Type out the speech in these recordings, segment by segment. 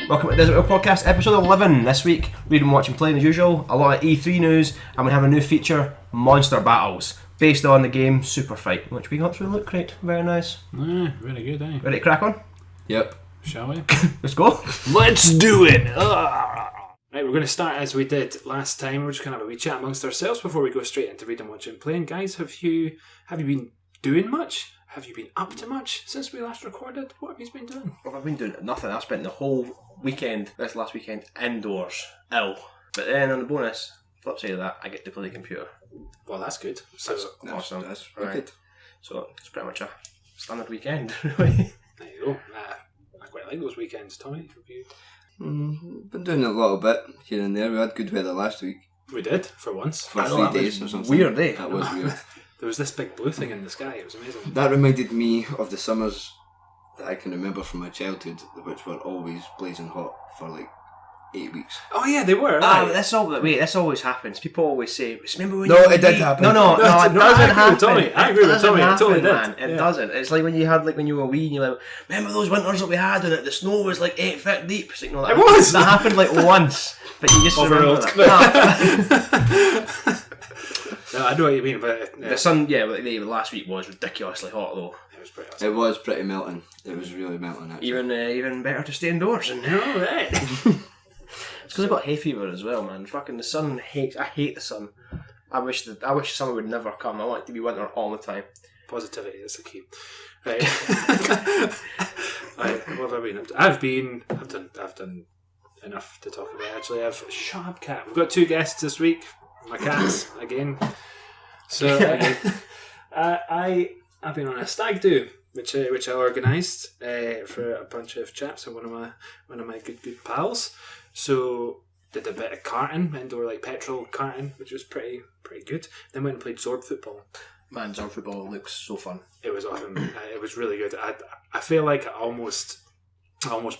Welcome to Desert Whale Podcast, episode 11. This week, reading, watching, playing as usual. A lot of E3 news, and we have a new feature, Monster Battles, based on the game Super Fight, which we got through. Look great, very nice. Really good, eh? Ready to crack on? Yep. Shall we? Let's go. Let's do it! Right, we're going to start as we did last time. We're just going to have a wee chat amongst ourselves before we go straight into reading, watching, playing. Guys, have you been doing much? Have you been up to much since we last recorded? What have you been doing? Well, I've been doing nothing. I spent the whole weekend, this last weekend, indoors, ill. But then on the bonus, flip side of that, I get to play the computer. Well, that's good. So, That's awesome. That's Right. wicked. So it's pretty much a standard weekend, really. there you go. I quite like those weekends, Tommy. Have you... Been doing a little bit here and there. We had good weather last week We did, for once. for I know, 3 that days or was something. weird, eh? That was weird. There was this big blue thing in the sky. It was amazing. That reminded me of the summers that I can remember from my childhood, which were always blazing hot for like 8 weeks. Oh, yeah, they were. This always happens. People always say, remember when No, you it did happen. No, it doesn't I agree with happen. Tommy. I agree with Doesn't Tommy. It happen, totally did. man. It doesn't. It's like when you had, like, when you were wee and you're like, remember those winters that we had and the snow was like 8 feet deep? It's like, no, that It was! That happened like once, but you just remember Overruled. that. No, I know what you mean, but... The sun, last week was ridiculously hot though. It was pretty awesome. It was pretty melting. It was really melting actually. Even better to stay indoors. And All right. it's because I got hay fever as well, man. Fucking the sun I hate the sun. I wish summer would never come. I want it to be winter all the time. Positivity is the key. Right. Right. What have I been up to? I've done enough to talk about. Actually, I've shut up, cat. We've got 2 guests this week. My cats again. So I've been on a stag do, which I organised for a bunch of chaps and one of my good pals. So did a bit of karting, indoor like petrol karting, which was pretty good. Then went and played sword football. Man, Zorb football looks so fun. It was awesome. It was really good. I feel like I almost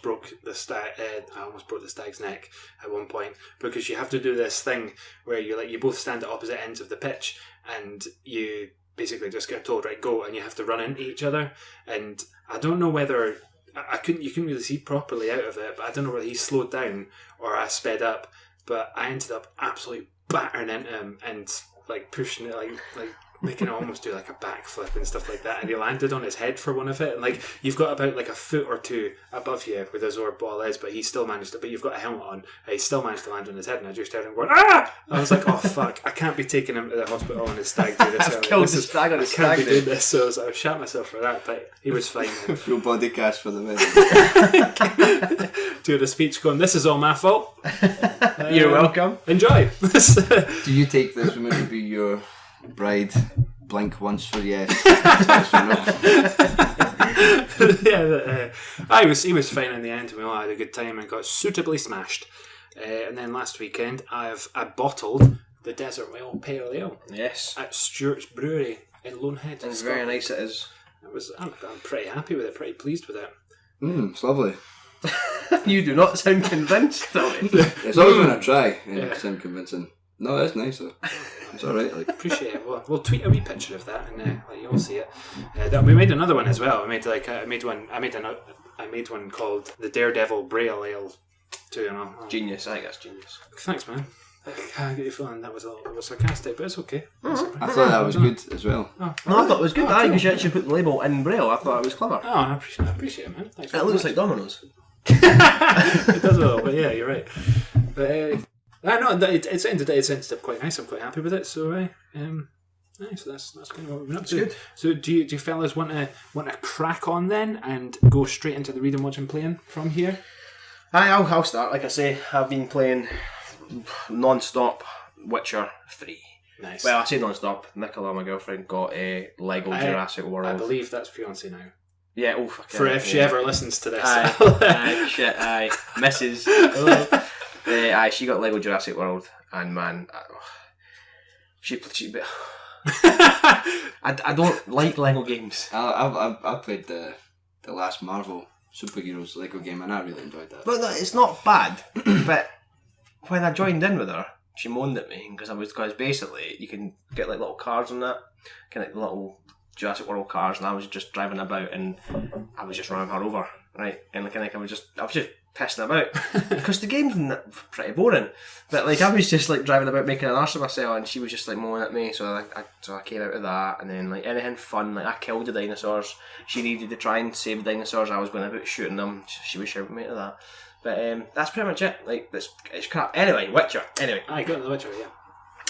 broke the stag's neck at one point, because you have to do this thing where you both stand at opposite ends of the pitch and you basically just get told, right, go, and you have to run into each other. And I don't know whether you couldn't really see properly out of it, but I don't know whether he slowed down or I sped up, but I ended up absolutely battering into him and like pushing it like making him almost do like a backflip and stuff like that, and he landed on his head for one of it, and like you've got about like a foot or two above you where the Zorb ball is, but you've got a helmet on, and he still managed to land on his head, and I just heard him going, ah! I was like, oh fuck, I can't be taking him to the hospital on his stag do this early. Killed the stag on his I can't stag be doing this, so I shot myself for that, but he was fine. Full body cast for the men. Doing a speech going, this is all my fault. You're welcome. Enjoy. Do you take this woman to be your bride? Blink once for yes. Yes or no? He was fine in the end. We all had a good time and got suitably smashed. And then last weekend, I bottled the Desert Whale Pale Ale Yes. at Stewart's Brewery in Lonehead. It's very nice it is. I'm pretty happy with it, pretty pleased with it. It's lovely. You do not sound convinced, Tommy. It's always when I try and Yeah. it sounds convincing. No, it's nice though. It's alright. Like, Appreciate it. We'll tweet a wee picture of that and let you all see it. We made another one as well. I made one called the Daredevil Braille Ale too. And all. Genius, I think that's genius. Thanks, man. I get you feeling that was a little bit sarcastic, but it's okay. I thought that was good as well. No, I thought it was good, because you actually put the label in Braille. I thought it was clever. Oh, I appreciate it, man. Thanks. It looks like Domino's. It does a little, but yeah, you're right. But it's ended up quite nice. I'm quite happy with it. So, nice. So that's kind of what we've been up to. Good. So, do you fellas want to crack on then and go straight into the reading, watching, playing from here? I'll start. Like I say, I've been playing non-stop Witcher 3. Nice. Well, I say non-stop. Nicola, my girlfriend, got a Lego Jurassic World. I believe that's fiancé now. Yeah, oh fuck. For if she ever listens to this. Aye, Mrs. Aye, she got Lego Jurassic World, and man, she I don't like Lego games. I played the last Marvel superheroes Lego game and I really enjoyed that. But it's not bad. But when I joined in with her, she moaned at me because basically you can get like little cars on that, kind of like little Jurassic World cars, and I was just driving about and I was just running her over. right? And like I was just pissing about because the game's pretty boring. But like I was just like driving about making an arse of myself, and she was just like moaning at me. So I came out of that, and then like anything fun, like I killed the dinosaurs. She needed to try and save the dinosaurs. I was going about shooting them. She was shouting me to that. But that's pretty much it. Like it's crap. Anyway, Witcher. Anyway, I got the Witcher. Yeah.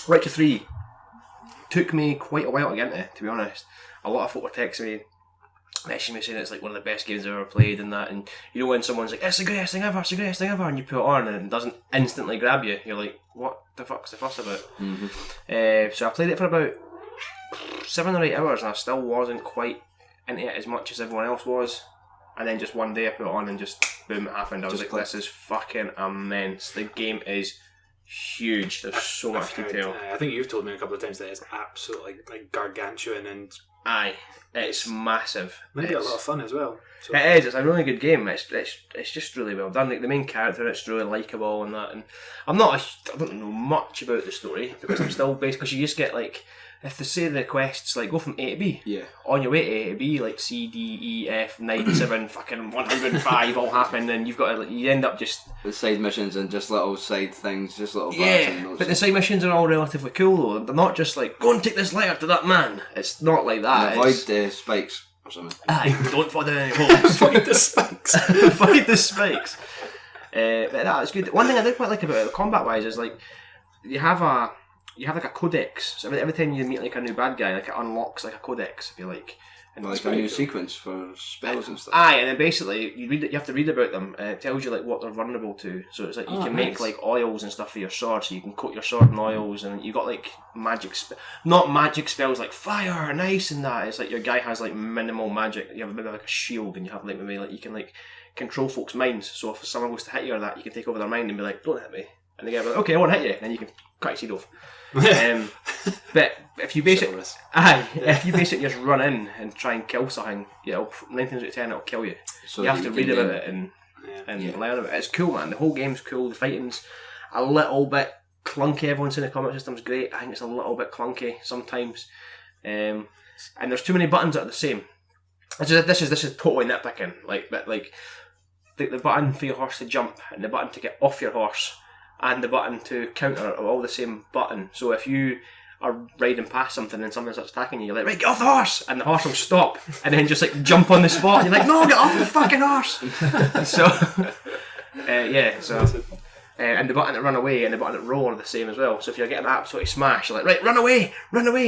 Witcher 3 took me quite a while to get into. To be honest, a lot of folk were texting me, messaging me saying it's like one of the best games I've ever played and that, and you know when someone's like, it's the greatest thing ever, it's the greatest thing ever, and you put it on and it doesn't instantly grab you, you're like, what the fuck's the fuss about? So I played it for about 7 or 8 hours and I still wasn't quite into it as much as everyone else was, and then just one day I put it on and just boom, it happened. I was like, this is fucking immense. The game is huge. There's so much detail. I think you've told me a couple of times that it's absolutely like gargantuan and aye, it's massive. Maybe a lot of fun as well. So. It is. It's a really good game. It's just really well done. Like the main character, it's really likeable and that. And I don't know much about the story because I'm still based. Because you just get like, if they say the quests like go from A to B. Yeah. On your way to A to B, like C, D, E, F, 9, 7, fucking 105 all happen, and you've got to, you end up just the side missions and just little side things, just little yeah. But the side missions are all relatively cool though. They're not just like go and take this letter to that man. It's not like that. And avoid the spikes or something. Aye, don't fall down any holes. Avoid the spikes. Avoid the spikes. But that's good. One thing I did quite like about it, combat wise, is like you have like a codex. So every time you meet like a new bad guy, like it unlocks like a codex, if you like. And Like a new sequence for spells and stuff. Aye, and then basically you have to read about them. It tells you like what they're vulnerable to. So it's like you can make like oils and stuff for your sword. So you can coat your sword in oils, and you got like not magic spells like fire and ice and that. It's like your guy has like minimal magic. You have maybe like a shield, and you have like maybe like you can like control folks' minds. So if someone goes to hit you or that, you can take over their mind and be like, "Don't hit me," and they get like, "Okay, I won't hit you," and then you can cut your seed off. But if you base it, if you base it, just run in and try and kill something, 9 times out of 10 it'll kill you. So you have to read about it and learn about it. It's cool, man. The whole game's cool. The fighting's a little bit clunky. Everyone saying the combat system's great. I think it's a little bit clunky sometimes, and there's too many buttons that are the same. This is totally nitpicking. Like the button for your horse to jump and the button to get off your horse and the button to counter are all the same button. So if you are riding past something and something starts attacking you, you're like, right, get off the horse! And the horse will stop and then just like jump on the spot. And you're like, no, get off the fucking horse! And the button to run away and the button to roll are the same as well. So if you're getting absolutely smashed, you're like, right, run away!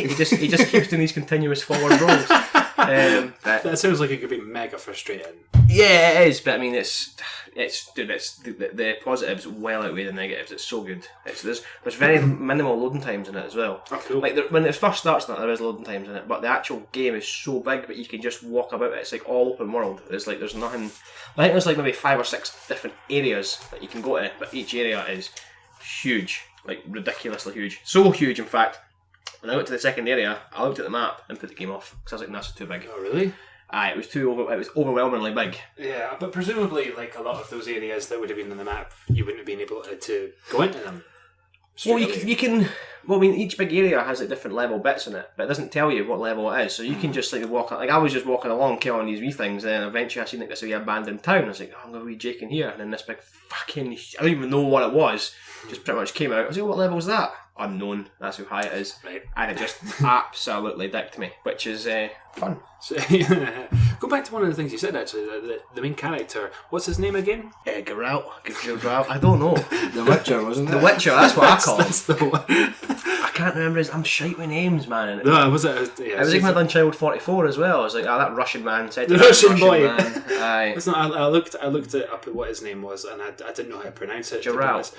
He just keeps doing these continuous forward rolls. That sounds like it could be mega frustrating. Yeah, it is, but I mean, it's the positives well outweigh the negatives. It's so good. There's very minimal loading times in it as well. Oh, cool. Like when it first starts, there is loading times in it, but the actual game is so big, but you can just walk about it. It's like all open world. It's like there's nothing. I think there's like maybe 5 or 6 different areas that you can go to, but each area is huge, like ridiculously huge. So huge, in fact. When I went to the second area, I looked at the map and put the game off because I was like, "That's too big." Oh, really? It was overwhelmingly big. Yeah, but presumably, like a lot of those areas that would have been on the map, you wouldn't have been able to go into them. Well, you can. Well, I mean, each big area has like different level bits in it, but it doesn't tell you what level it is. So you can just like walk. Like I was just walking along, killing these wee things, and then eventually I seen like this wee abandoned town. I was like, oh, I'm gonna be Jake in here, and then this big fucking. I don't even know what it was. Just pretty much came out. I was like, what level is that? Unknown. That's how high it is. Right. And it just absolutely dicked me, which is fun. So, go back to one of the things you said actually. The main character. What's his name again? Geralt. I don't know. The Witcher, wasn't it? The Witcher. That's what I call him. That's the one. I can't remember I'm shite with names, man. No, was it? It was like when I done Child 44 as well. I was like, that Russian man said the Russian boy. Man. Aye. Listen, I looked it up at what his name was, and I didn't know how to pronounce it. Geralt.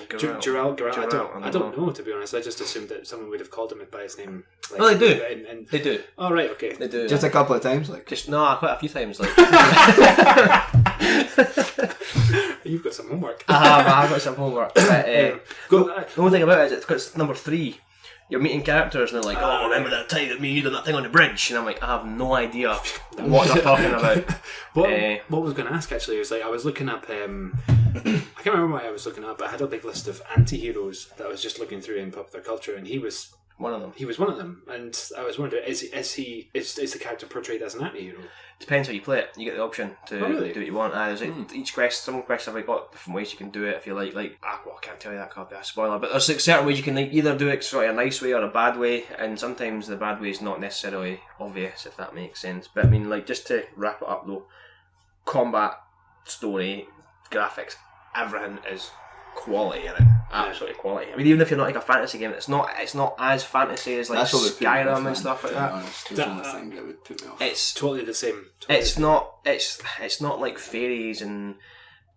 I don't know, to be honest. I just assumed that someone would have called him by his name. Like, well, they do. And they do. Oh, right, okay. They do. Just a couple of times, like. Just quite a few times, like. You've got some homework. I've got some homework. But, the the only thing about it is it's because it's number 3. You're meeting characters and they're like, oh, remember that time that me and you did that thing on the bridge? And I'm like, I have no idea what they're talking about. What I was going to ask actually was like, I was looking up, I can't remember what I was looking up, but I had a big list of anti-heroes that I was just looking through in popular culture, and he was one of them. He was one of them, and I was wondering, is the character portrayed as an anti-hero? Depends how you play it. You get the option to do what you want. There's each quest. Some quests have got different ways you can do it. If you like, I can't tell you that, can't be a spoiler. But there's certain ways you can either do it sort of a nice way or a bad way, and sometimes the bad way is not necessarily obvious, if that makes sense. But I mean, like, just to wrap it up though, combat, story, graphics, everything is quality in it. Absolutely quality. I mean, even if you're not like a fantasy game, it's not as fantasy as like Skyrim and stuff like that. That's the only thing that would put me off. It's totally the same. It's not like fairies and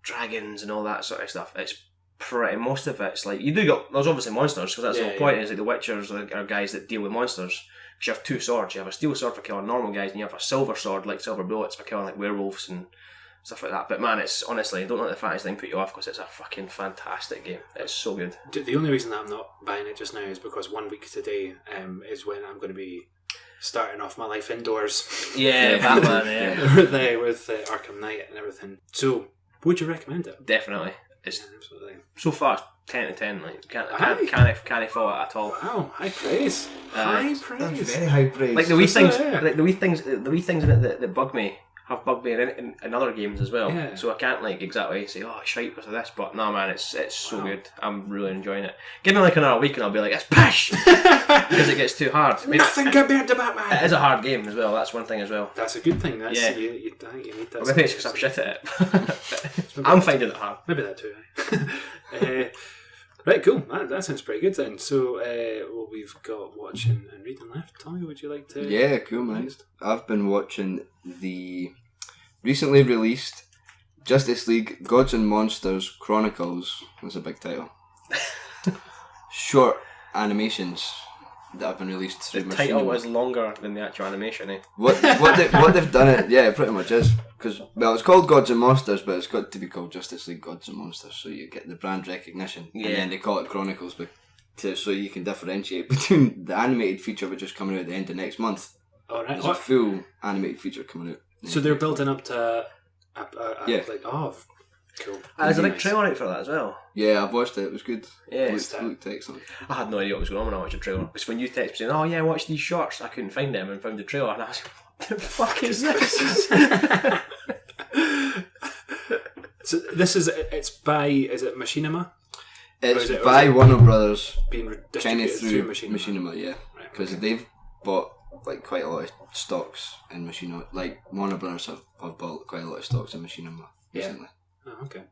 dragons and all that sort of stuff. It's pretty, most of it's like, there's obviously monsters, because that's the whole point. Is like the Witchers are guys that deal with monsters. Because you have two swords. You have a steel sword for killing normal guys, and you have a silver sword, like silver bullets, for killing like werewolves and stuff like that. But man, it's honestly, don't let the fantasy thing put you off, because it's a fucking fantastic game. It's so good. The only reason that I'm not buying it just now is because 1 week today is when I'm going to be starting off my life indoors. Yeah, Batman. Yeah, with Arkham Knight and everything. So, would you recommend it? Definitely. It's absolutely. So far, 10 to 10. Like can't fault it at all. Wow, high praise. High praise. Very high praise. Like the wee things, the wee things in it that bug me. Have bugged me in other games as well. Yeah. So I can't like exactly say, oh, shite because of this, but no, man, it's so good. I'm really enjoying it. Give me like another week and I'll be like, it's pish! Because it gets too hard. I mean, nothing compared to Batman. It is a hard game as well. That's one thing as well. That's a good thing. That's, yeah. I think you need that. Well, maybe it's because I'm shit at it. I'm finding it hard. Maybe that too. Right, cool. That sounds pretty good then. So, we've got watching and reading left. Tommy, would you like to? Yeah, cool, man. I've been watching the recently released Justice League Gods and Monsters Chronicles. That's a big title. Short animations that have been released through The title is longer than the actual animation, eh? What they've done it, yeah, it pretty much is. Because, well, it's called Gods and Monsters, but it's got to be called Justice League Gods and Monsters, so you get the brand recognition. Yeah. And then they call it Chronicles, so you can differentiate between the animated feature, which is coming out at the end of next month. All right. There's a full animated feature coming out. So they're building up to yeah. Cool. There's a big trailer out for that as well. Yeah, I've watched it. It was good. Yeah. It looked excellent. I had no idea what was going on when I watched the trailer. Because when you texted me saying, oh yeah, watch these shorts, I couldn't find them and found the trailer, and I was like, what the fuck is this? So it's by, is it Machinima? It's by Warner Brothers, being kind of distributed through Machinima, yeah. Because they've bought like quite a lot of stocks in Machinima. Like Warner Brothers have bought quite a lot of stocks in Machinima recently. Oh, okay.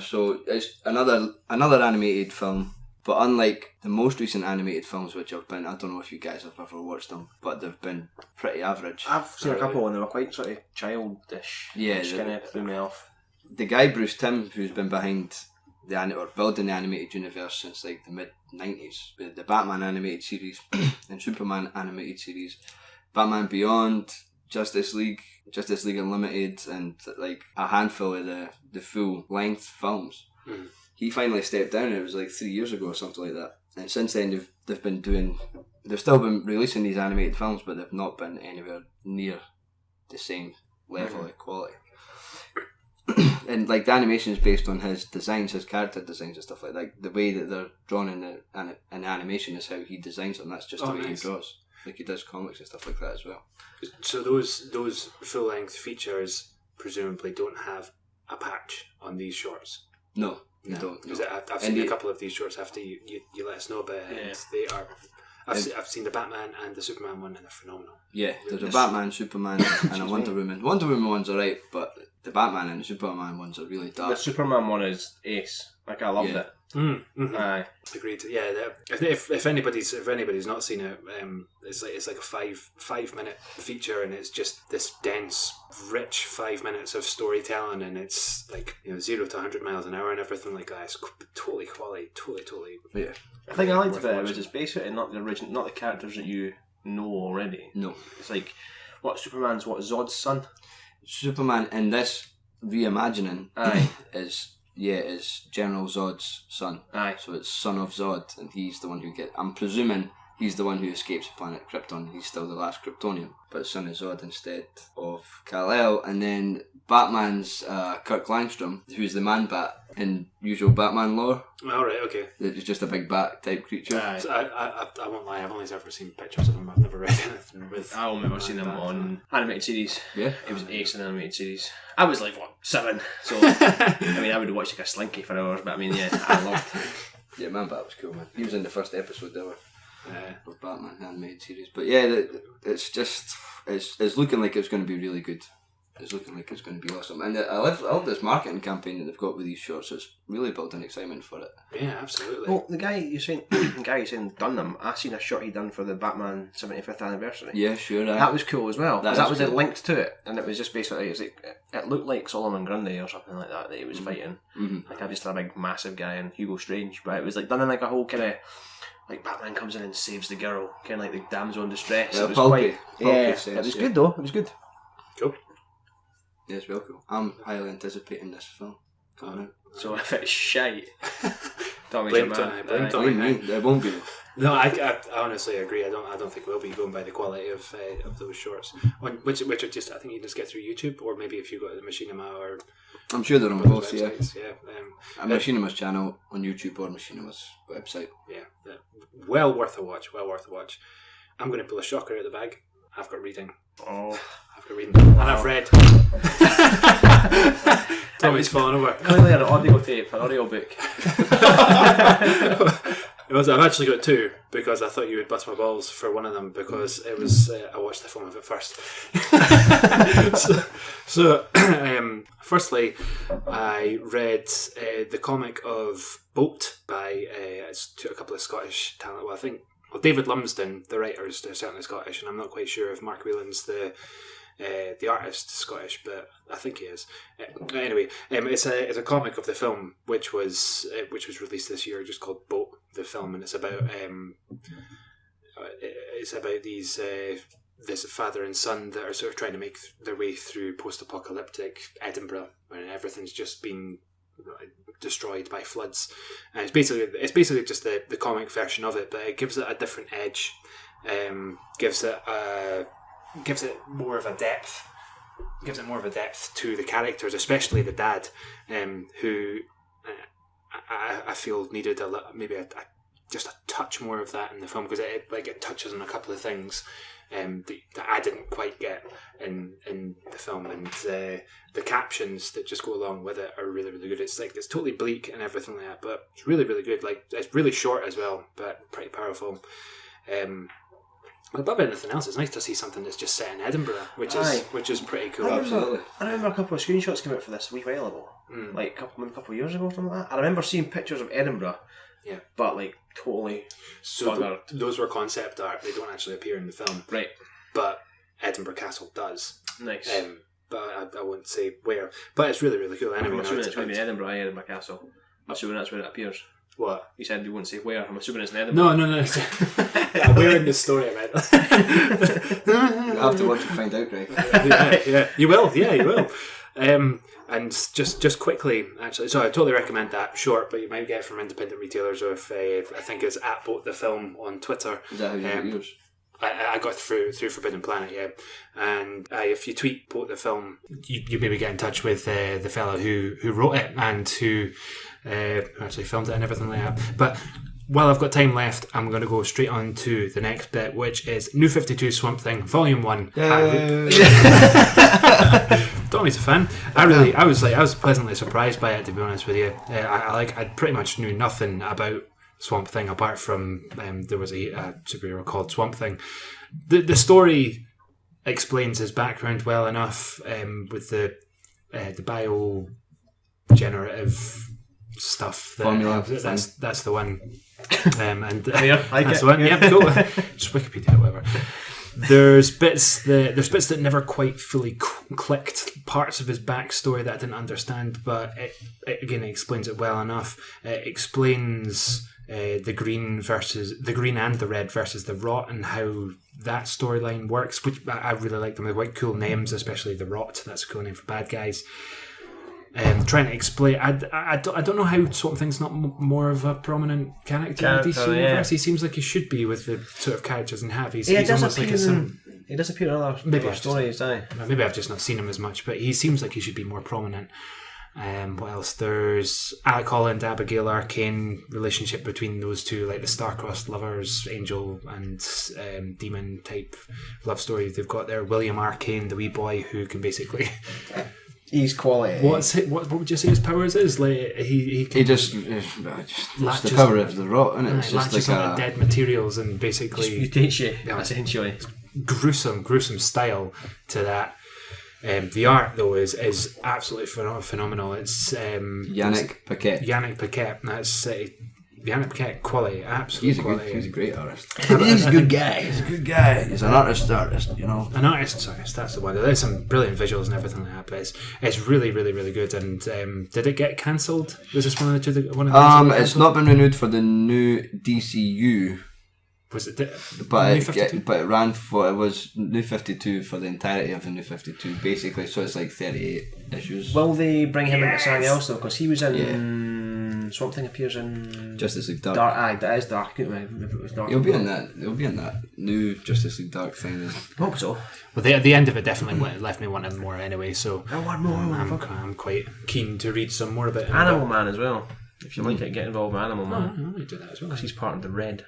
So it's another animated film, but unlike the most recent animated films, which have been, I don't know if you guys have ever watched them, but they've been pretty average. I've seen a couple and they were quite sort of childish. Yeah, which kind of threw me off. The guy Bruce Timm, who's been behind or building the animated universe since like the mid-90s, with the Batman animated series and Superman animated series, Batman Beyond, Justice League Unlimited, and like a handful of the full length films. Mm. He finally stepped down. It was like 3 years ago or something like that. And since then they've still been releasing these animated films, but they've not been anywhere near the same level of quality. And like the animation is based on his designs, his character designs and stuff like that. The way that they're drawn in the animation is how he designs them. That's just the way he draws. Like he does comics and stuff like that as well. So those full length features presumably don't have a patch on these shorts. No, they don't. Because I've seen a couple of these shorts after you let us know about it. Yeah. And they are. I've seen the Batman and the Superman one, and they're phenomenal. Yeah, there's a Batman, Superman, and a Wonder Woman. Wonder Woman one's alright, but the Batman and the Superman ones are really dark. The Superman one is ace. Like I loved it. Mm-hmm. Aye. Agreed. Yeah. If anybody's not seen it, it's like a 5 minute feature, and it's just this dense, rich 5 minutes of storytelling, and it's like 0 to 100 miles an hour and everything like that. It's totally quality, totally. Yeah. I think I liked about it was it's basically not the original, not the characters that you know already. No. It's like Superman's Zod's son. Superman in this reimagining is General Zod's son. Aye. So it's son of Zod, and he's the one who I'm presuming he's the one who escapes planet Krypton. He's still the last Kryptonian, but son of Zod instead of Kal-El. And then Batman's Kirk Langstrom, who's the Man-Bat in usual Batman lore. All right, okay. It's just a big bat type creature. So I won't lie, I've only ever seen pictures of him. I've never read anything with. I remember seeing him on animated series. Yeah. It was ace in the animated series. I was like, 7? So, I mean, I would have watched like a Slinky for hours, but I mean, yeah, I loved Yeah, Man Bat was cool, man. He was in the first episode ever of Batman animated series. But yeah, it's just it's looking like it's going to be really good. It's looking like it's going to be awesome, and I love this marketing campaign that they've got with these shorts. It's really building excitement for it. Yeah, absolutely. Well, the guy you're saying done them. I seen a shot he done for the Batman 75th anniversary. Yeah, sure. That was cool as well. That was cool. It linked to it, and it was just basically it looked like Solomon Grundy or something like that he was fighting. Mm-hmm. Like I just had a big massive guy and Hugo Strange, but it was like done in like a whole kind of. Like Batman comes in and saves the girl, kind of like the damsel in distress. Yeah, it was pulpy it sense, was good though. It was good. Cool. Yeah, it's real cool. I'm highly anticipating this film coming out. So if it's shite, don't Blame man. Tony, blame Aye. Tony. Blame me. It won't be. No, I honestly agree. I don't think we'll be going by the quality of those shorts, which are just I think you just get through YouTube, or maybe if you go to the Machinima or I'm sure they're on both. Yeah. websites. Yeah. Machinima's channel on YouTube or Machinima's website. Yeah. Well worth a watch. Well worth a watch. I'm going to pull a shocker out of the bag. I've got reading. Oh, I've got reading, and I've read. Tommy's falling over. clearly an audio tape, an audio book. I've actually got 2 because I thought you would bust my balls for one of them because it was I watched the film of it first. so firstly, I read the comic of Bolt by it's a couple of Scottish talent. Well, I think David Lumsden, the writer, is certainly Scottish, and I'm not quite sure if Mark Whelan's the artist Scottish, but I think he is. Anyway, it's a comic of the film which was released this year, just called Boat the Film, and it's about these this father and son that are sort of trying to make their way through post-apocalyptic Edinburgh when everything's just been destroyed by floods. And it's basically just the comic version of it, but it gives it a different edge. Gives it more of a depth. Gives it more of a depth to the characters, especially the dad, who I feel needed just a touch more of that in the film, because it touches on a couple of things that I didn't quite get in the film, and the captions that just go along with it are really, really good. It's totally bleak and everything like that, but it's really, really good. Like, it's really short as well, but pretty powerful. Above anything else, it's nice to see something that's just set in Edinburgh, which is pretty cool. I remember a couple of screenshots came out for this a wee while ago, like a couple of years ago, something like that. I remember seeing pictures of Edinburgh, but like totally. So those were concept art; they don't actually appear in the film, right? But Edinburgh Castle does. Nice. But I won't say where. But it's really, really cool. Anyway, I'm assuming it's going to be Edinburgh Castle. I'm assuming that's where it appears. What? You said you wouldn't say where. I'm assuming it's in Edinburgh. No. Where in the story, I meant. You'll have to watch and find out, Greg. Yeah. You will. And just quickly, actually, so I totally recommend that short, but you might get it from independent retailers, or if I think it's at Boat the Film on Twitter. Is that how you get yours? I got through Forbidden Planet, yeah. And if you tweet Boat the Film, you maybe get in touch with the fella who wrote it and who actually filmed it and everything like that. But while I've got time left, I'm going to go straight on to the next bit, which is New 52 Swamp Thing, Volume 1. Tommy's a fan. I was pleasantly surprised by it, to be honest with you. I pretty much knew nothing about Swamp Thing apart from there was a superhero called Swamp Thing. The story explains his background well enough, with the bio-generative stuff. Formula. That's the one. And Like that's it. the one. Yep, cool. Just Wikipedia, whatever. There's bits that never quite fully clicked. Parts of his backstory that I didn't understand, but it explains it well enough. It explains the green and the red versus the rot, and how that storyline works. Which I really like them. They're quite cool names, especially the rot. That's a cool name for bad guys. Trying to explain, I don't know how Swamp Thing's not more of a prominent character in the DC universe. He seems like he should be with the sort of characters and have. He's almost like he does appear in other stories. Maybe I've just not seen him as much, but he seems like he should be more prominent. What else? There's Alec Holland, Abigail Arcane relationship between those two, like the star-crossed lovers, angel and demon type love story they've got there. William Arcane, the wee boy who can basically... He's quality. What would you say his powers is? Like he just it's the power of the rot, isn't it? It's just latches like on dead materials and basically just mutates you, essentially. Gruesome style to that. The art though is absolutely phenomenal. It's Yannick Paquet. That's Yannick Paquet quality, absolute quality. He's a great artist. He's a good guy. He's an artist, you know. An artist, that's the one. There's some brilliant visuals and everything like that, but it's really, really, really good. And did it get cancelled? Was this one of the two? It's not been renewed for the new DCU. Was it? But it ran for, it was New 52 for the entirety of the New 52, basically. So it's like 38 issues. Will they bring him into something else though? Because he was in Swamp Thing appears in Justice League Dark. Aye, that is Dark. I couldn't remember if it was Dark. He'll be in that new Justice League Dark thing. I hope so. Well, the end of it definitely left me wanting more anyway. So I want more. I'm quite keen to read some more about him. Animal Man as well. If you like it, get involved with Animal Man. I might do that as well. Because he's part of the Red.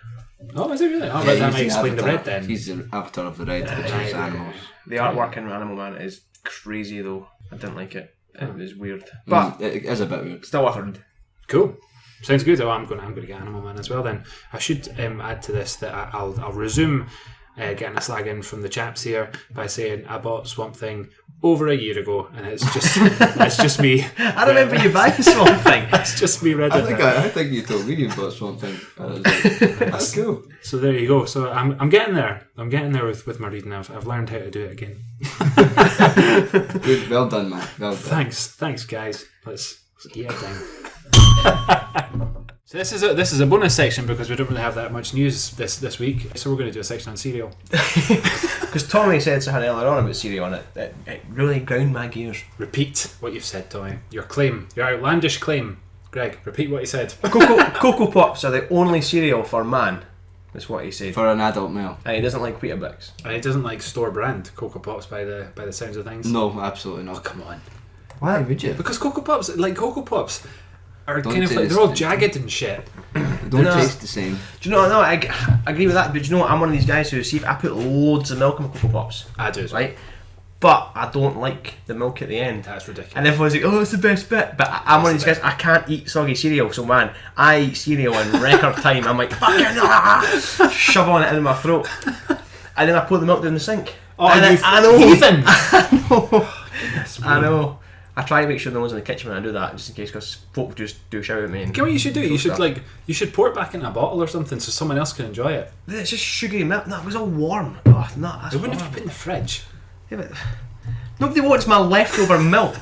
Oh, is it really? Oh, right, that might explain the Red then. He's the avatar of the Red, which is animals. The artwork in Animal Man is crazy though. I didn't like it. It was weird. But it is a bit weird. Still worth it. Cool. Sounds good. Oh, I'm going to get Animal Man as well then. I should add to this that I'll resume getting a slag in from the chaps here by saying I bought Swamp Thing over a year ago, and it's just me. I remember you buying Swamp Thing. It's just me reading it. I think you told me you bought Swamp Thing. That's cool. So there you go. So I'm getting there. I'm getting there with my reading. I've learned how to do it again. Good, well done, man. Well done. Thanks, guys. Let's get it down. So this is a bonus section because we don't really have that much news this week. So we're going to do a section on cereal. Because Tommy said something earlier on about cereal, and it really ground my gears. Repeat what you've said, Tommy. Your outlandish claim. Greg, repeat what you said. Cocoa Pops are the only cereal for man. That's what he said. For an adult male. And he doesn't like Weetabix. And he doesn't like store brand Cocoa Pops by the sounds of things. No, absolutely not. Oh, come on. Why would you? Because Cocoa Pops are kind of like, they're all jagged and shit. They don't taste the same. Do you know? No, I agree with that. But do you know what? I'm one of these guys who see if I put loads of milk in my Cocoa Pops. I do as well. Right? But I don't like the milk at the end. That's ridiculous. And everyone's like, oh, it's the best bit. But I'm one of these guys, I can't eat soggy cereal. So, man, I eat cereal in record time. I'm like, fucking shove on it in my throat. And then I pour the milk down the sink. Oh, I know. Heathen! I know. I try to make sure no one's in the kitchen when I do that, just in case, because folk just do shout at me. You know what you should do? You should pour it back in a bottle or something so someone else can enjoy it. It's just sugary milk. No, it was all warm. Oh, no, that's it wouldn't have been in the fridge. Yeah, but nobody wants my leftover milk.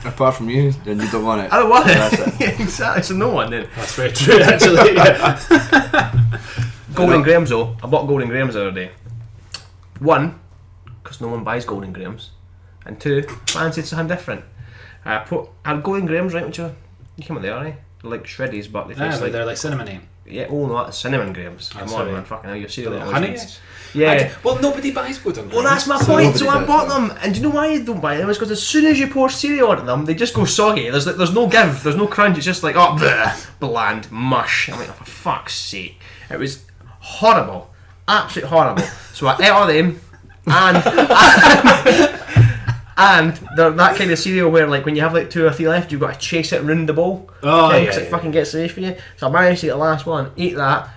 Apart from you, then you don't want it. I don't want it. That's it. Yeah, exactly. So no one then. That's very true, actually. Yeah. Golden Grahams though. I bought Golden Grahams the other day. One, because no one buys Golden Grahams, and two, fancied something different. I had Golden Grahams, right? You came out there, eh? They're like shreddies, but they taste like... they're like cinnamon. Yeah, oh no, that's cinnamon Grahams. Come on, man, fucking hell, you're cereal. Honey? Yeah. Well, nobody buys Golden Grahams. Well, that's my point. So I bought them, and do you know why I don't buy them? It's because as soon as you pour cereal onto them, they just go soggy. There's no give, there's no crunch. It's just like bland mush. I'm like, oh, for fuck's sake! It was horrible, absolutely horrible. So I ate all them, and they're that kind of cereal where, like, when you have like 2 or 3 left, you've got to chase it around the bowl. Oh, yeah, because it fucking gets away from you. So I managed to eat the last one, ate that,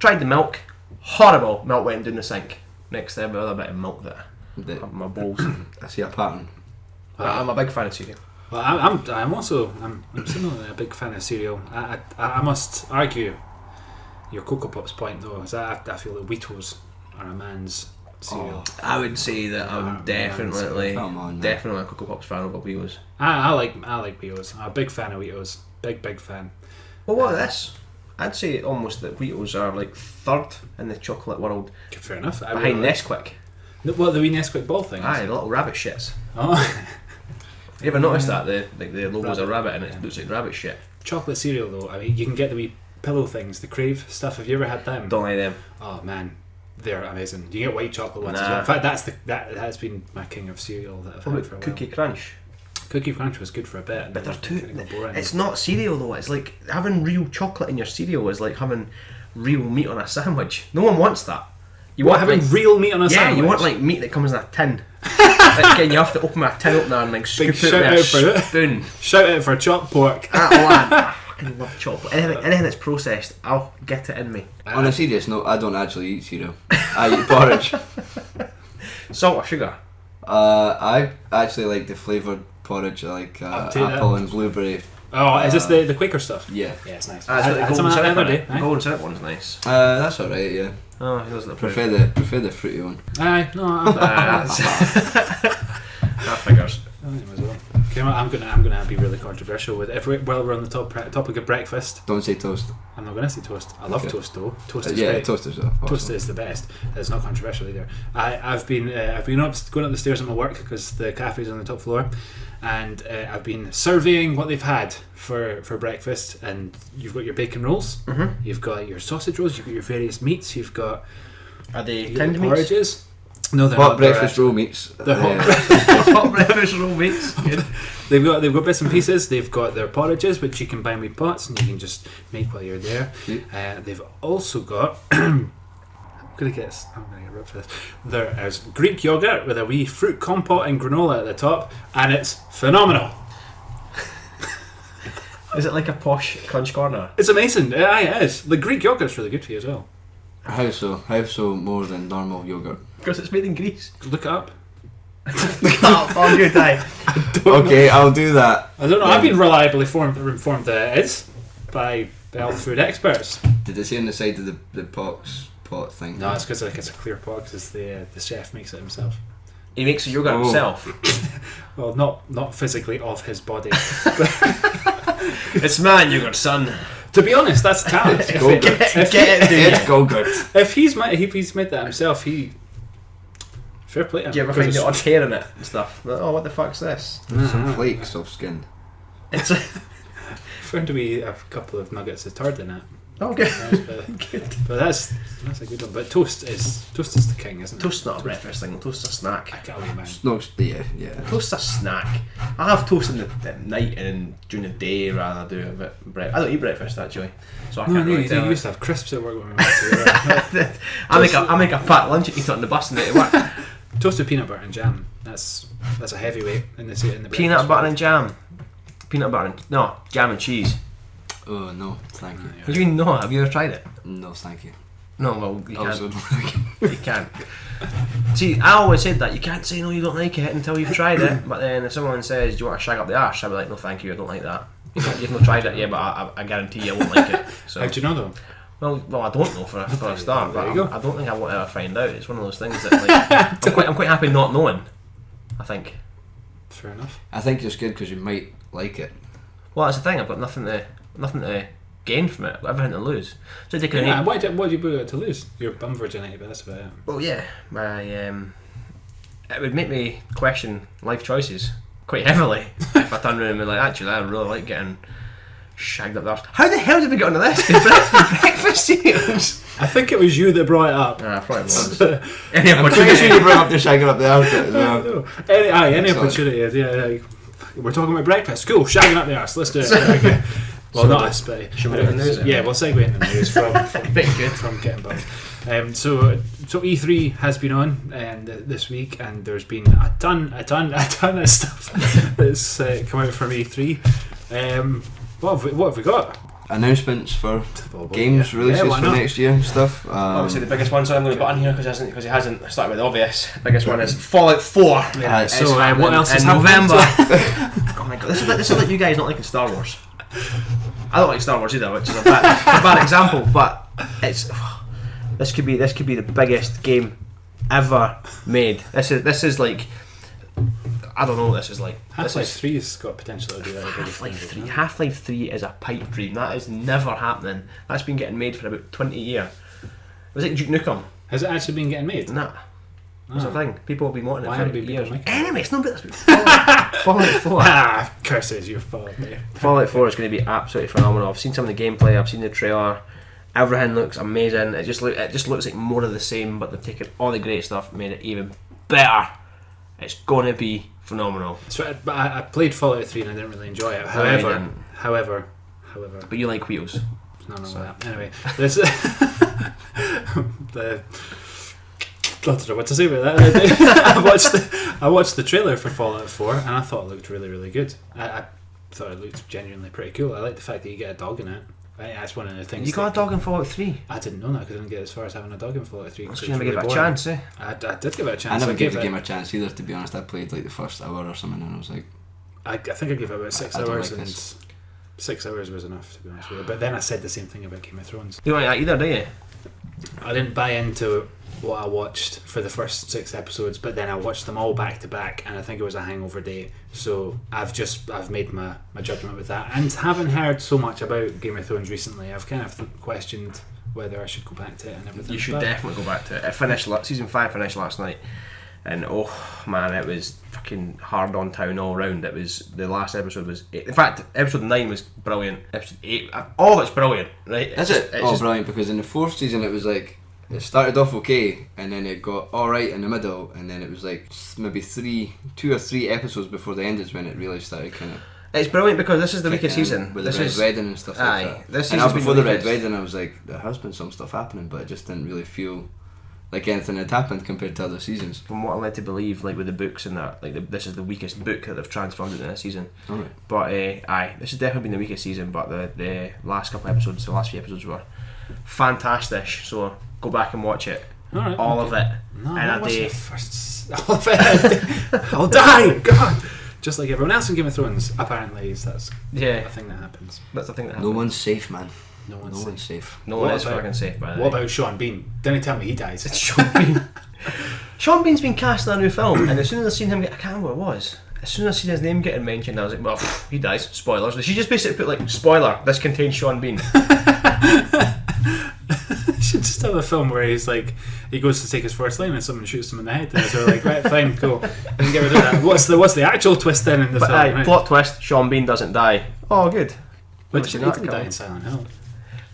tried the milk, horrible. Milk went down the sink. Next time, another bit of milk there. My bowls. I see a pattern. I'm a big fan of cereal. Well, I'm also similarly a big fan of cereal. I must argue your Cocoa Pops point though, is that I feel that Wheatos are a man's cereal. I would say that I'm definitely a Cocoa Pops fan over Wheatos. I like Wheatos. I'm a big fan of Wheatos. Big fan. Well, what this? I'd say almost that Wheatos are like third in the chocolate world. Fair enough. Behind Nesquik. What, the wee Nesquik ball things? Aye, the little rabbit shits. Oh. You ever noticed that? The logo's a rabbit and it looks like rabbit shit. Chocolate cereal though, I mean, you can get the wee pillow things, the Crave stuff. Have you ever had them? Don't like them. Oh man, they're amazing. You get white chocolate ones as well. In fact, that has been my king of cereal that I've had for a while. Cookie Crunch. Cookie Crunch was good for a bit, But they're too. boring. It's not cereal though. It's like having real chocolate in your cereal is like having real meat on a sandwich. No one wants that. You want having like, real meat on a sandwich? Yeah, you want like meat that comes in a tin. Like, you have to open a tin opener and like scoop it shout with out a for it. spoon. Shout out for chopped pork. I fucking love chocolate. Anything that's processed, I'll get it in me. On a serious note, I don't actually eat cereal. I eat porridge. Salt or sugar? I actually like the flavoured porridge, like apple and blueberry. Oh, is this the Quaker stuff? Yeah. Yeah, it's nice. I had some of that the other day. Golden syrup one's nice. That's alright, yeah. Oh, he doesn't approve. Prefer the fruity one. Aye, no, That figures. Okay, I'm gonna be really controversial with while we're on the topic of breakfast. Don't say toast. I'm not gonna say toast. I love toast though. Toast is yeah, great. toast is awesome. Toast is the best. It's not controversial either. I've been going up the stairs at my work because the cafe's on the top floor, and I've been surveying what they've had for breakfast. And you've got your bacon rolls, you've got your sausage rolls, you've got your various meats, you've got tinned porridges. No, they're hot not. breakfast roll meats. The Hot breakfast roll meats. Good. They've got bits and pieces. They've got their porridges, which you can buy in wee pots and you can just make while you're there. They've also got. I'm gonna get ripped for this. There is Greek yogurt with a wee fruit compote and granola at the top, and it's phenomenal. Is it like a posh crunch corner? It's amazing. Yeah, it is. The Greek yogurt's really good for you as well. How so? How so more than normal yogurt? Because it's made in Greece. Look it up. Oh, good day. Okay, I'll do that. I don't know. I've been reliably informed that it is by health food experts. Did it say on the side of the pot thing? No, it's because it's a clear pot because the chef makes it himself. He makes the yogurt himself. Well, not physically of his body. It's man yogurt, son. To be honest, that's talent. It's Go-Gurt. If he's made that himself, fair play to him. Do you ever find the odd hair in it and stuff? Like, oh, what the fuck's this? Some flakes of skin. It's found to be a couple of nuggets of turd in it. Oh, good. But that's a good one. But toast is the king, isn't it? Toast's not a breakfast thing. Toast's a snack. I can't believe, man. No, yeah. Toast's a snack. I have toast at night and during the day rather than do it. I don't eat breakfast actually, so I can't really tell. You used to have crisps at work when we went to I make a packed lunch and eat it on the bus and it work. Toasted peanut butter and jam. That's a heavyweight in the peanut butter and jam. Jam and cheese. Oh no, thank you. What do you mean no? Have you ever tried it? No, thank you. No, well you can't. You can't. See, I always said that you can't say no, you don't like it until you've tried it. But then if someone says, "Do you want to shag up the arse?" I'll be like, "No, thank you, I don't like that." You've not tried it, yeah, but I guarantee you I won't like it. So. How do you know though? Well, I don't know for a start, but I don't think I will ever find out. It's one of those things that like, I'm quite happy not knowing. I think. Fair enough. I think it's good because you might like it. Well, that's the thing. I've got nothing to gain from it. I've got everything to lose. So what do you put to lose? Your bum virginity, but that's about it. Well, yeah, it would make me question life choices quite heavily if I turn around and be like, actually, I really like getting shagged up the arse. How the hell did we get onto this? Breakfast cereals. I think it was you that brought it up. I probably was. I'm pretty sure you brought up the shagging up the arse as well. No. Any opportunity. Yeah. We're talking about breakfast. Cool, shagging up the arse. Let's do it. Okay. Well, not us, but should we do the news? Yeah, we'll segue into the news from getting bugged. So E3 has been on this week, and there's been a ton of stuff that's come out from E3. What have we got? Announcements for games releases for next year and stuff. Obviously the biggest one, so I'm going to put in here because he hasn't started with the obvious. Biggest one is Fallout 4. What else is in November? Oh my god, this is like you guys not liking Star Wars. I don't like Star Wars either, which is a bad example. But this could be the biggest game ever made. This is like. I don't know what this is like. Half-Life 3 has got potential to do that. Half-Life 3 is a pipe dream. That is never happening. That's been getting made for about 20 years. Was it Duke Nukem? Has it actually been getting made? Nah. That's the thing. People have been wanting it for years. Anyway, it's not Fallout 4. Curses, your fault, mate. Fallout 4 is going to be absolutely phenomenal. I've seen some of the gameplay. I've seen the trailer. Everything looks amazing. It just looks like more of the same, but they've taken all the great stuff and made it even better. It's gonna be phenomenal. So, but I played Fallout 3 and I didn't really enjoy it. However, But you like wheels. no, that. Anyway, this I don't know what to say about that. I watched the trailer for Fallout 4 and I thought it looked really, really good. I thought it looked genuinely pretty cool. I like the fact that you get a dog in it. That's one of the things. You got a dog in Fallout 3? I didn't know that because I didn't get as far as having a dog in Fallout 3. So you never gave it a chance, eh? I did give it a chance. I never gave the game a chance either, to be honest. I played like the first hour or something and I was like... I think I gave it about 6 hours like and 6 hours was enough, to be honest with you. But then I said the same thing about Game of Thrones. You don't like that either, do you? I didn't buy into what I watched for the first 6 episodes, but then I watched them all back to back, and I think it was a hangover day. So I've made my judgment with that, and having heard so much about Game of Thrones recently, I've kind of questioned whether I should go back to it and everything. You should definitely go back to it. It finished season 5 finished last night, and oh man, it was fucking hard on town all round. It was the last episode was in fact episode 9 was brilliant. Episode 8, all of it's brilliant, right? Is it? Brilliant, because in the 4th season it was like it started off okay and then it got alright in the middle and then it was like maybe 2 or 3 episodes before the end is when it really started kind of... It's brilliant because this is the weakest season. With the Red Wedding and stuff like that. This and before the Red Wedding I was like, there has been some stuff happening, but it just didn't really feel like anything had happened compared to other seasons. From what I'm led to believe, like with the books and that, like this is the weakest book that they've transformed into this season. Alright. But this has definitely been the weakest season. But the last couple episodes, the last few episodes were fantastic. So go back and watch it, all of it, no, in a day. All of it. I'll die. God. Just like everyone else in Game of Thrones, apparently that's a thing that happens. That's the thing that happens. No one's safe, man. No one's safe. No one is fucking safe, by the way. What about Sean Bean? Don't tell me he dies. It's Sean Bean. Sean Bean's been cast in a new film, and as soon as I seen him I can't remember what it was. As soon as I seen his name getting mentioned, I was like, well, he dies. Spoilers. She just basically put like, spoiler, this contains Sean Bean. Should just have a film where he's like, he goes to take his first line and someone shoots him in the head and they're like, right, fine, cool, we can get rid of that. What's the actual twist then in the film? Right? Plot twist, Sean Bean doesn't die. Oh, good. But he didn't die in Silent Hill.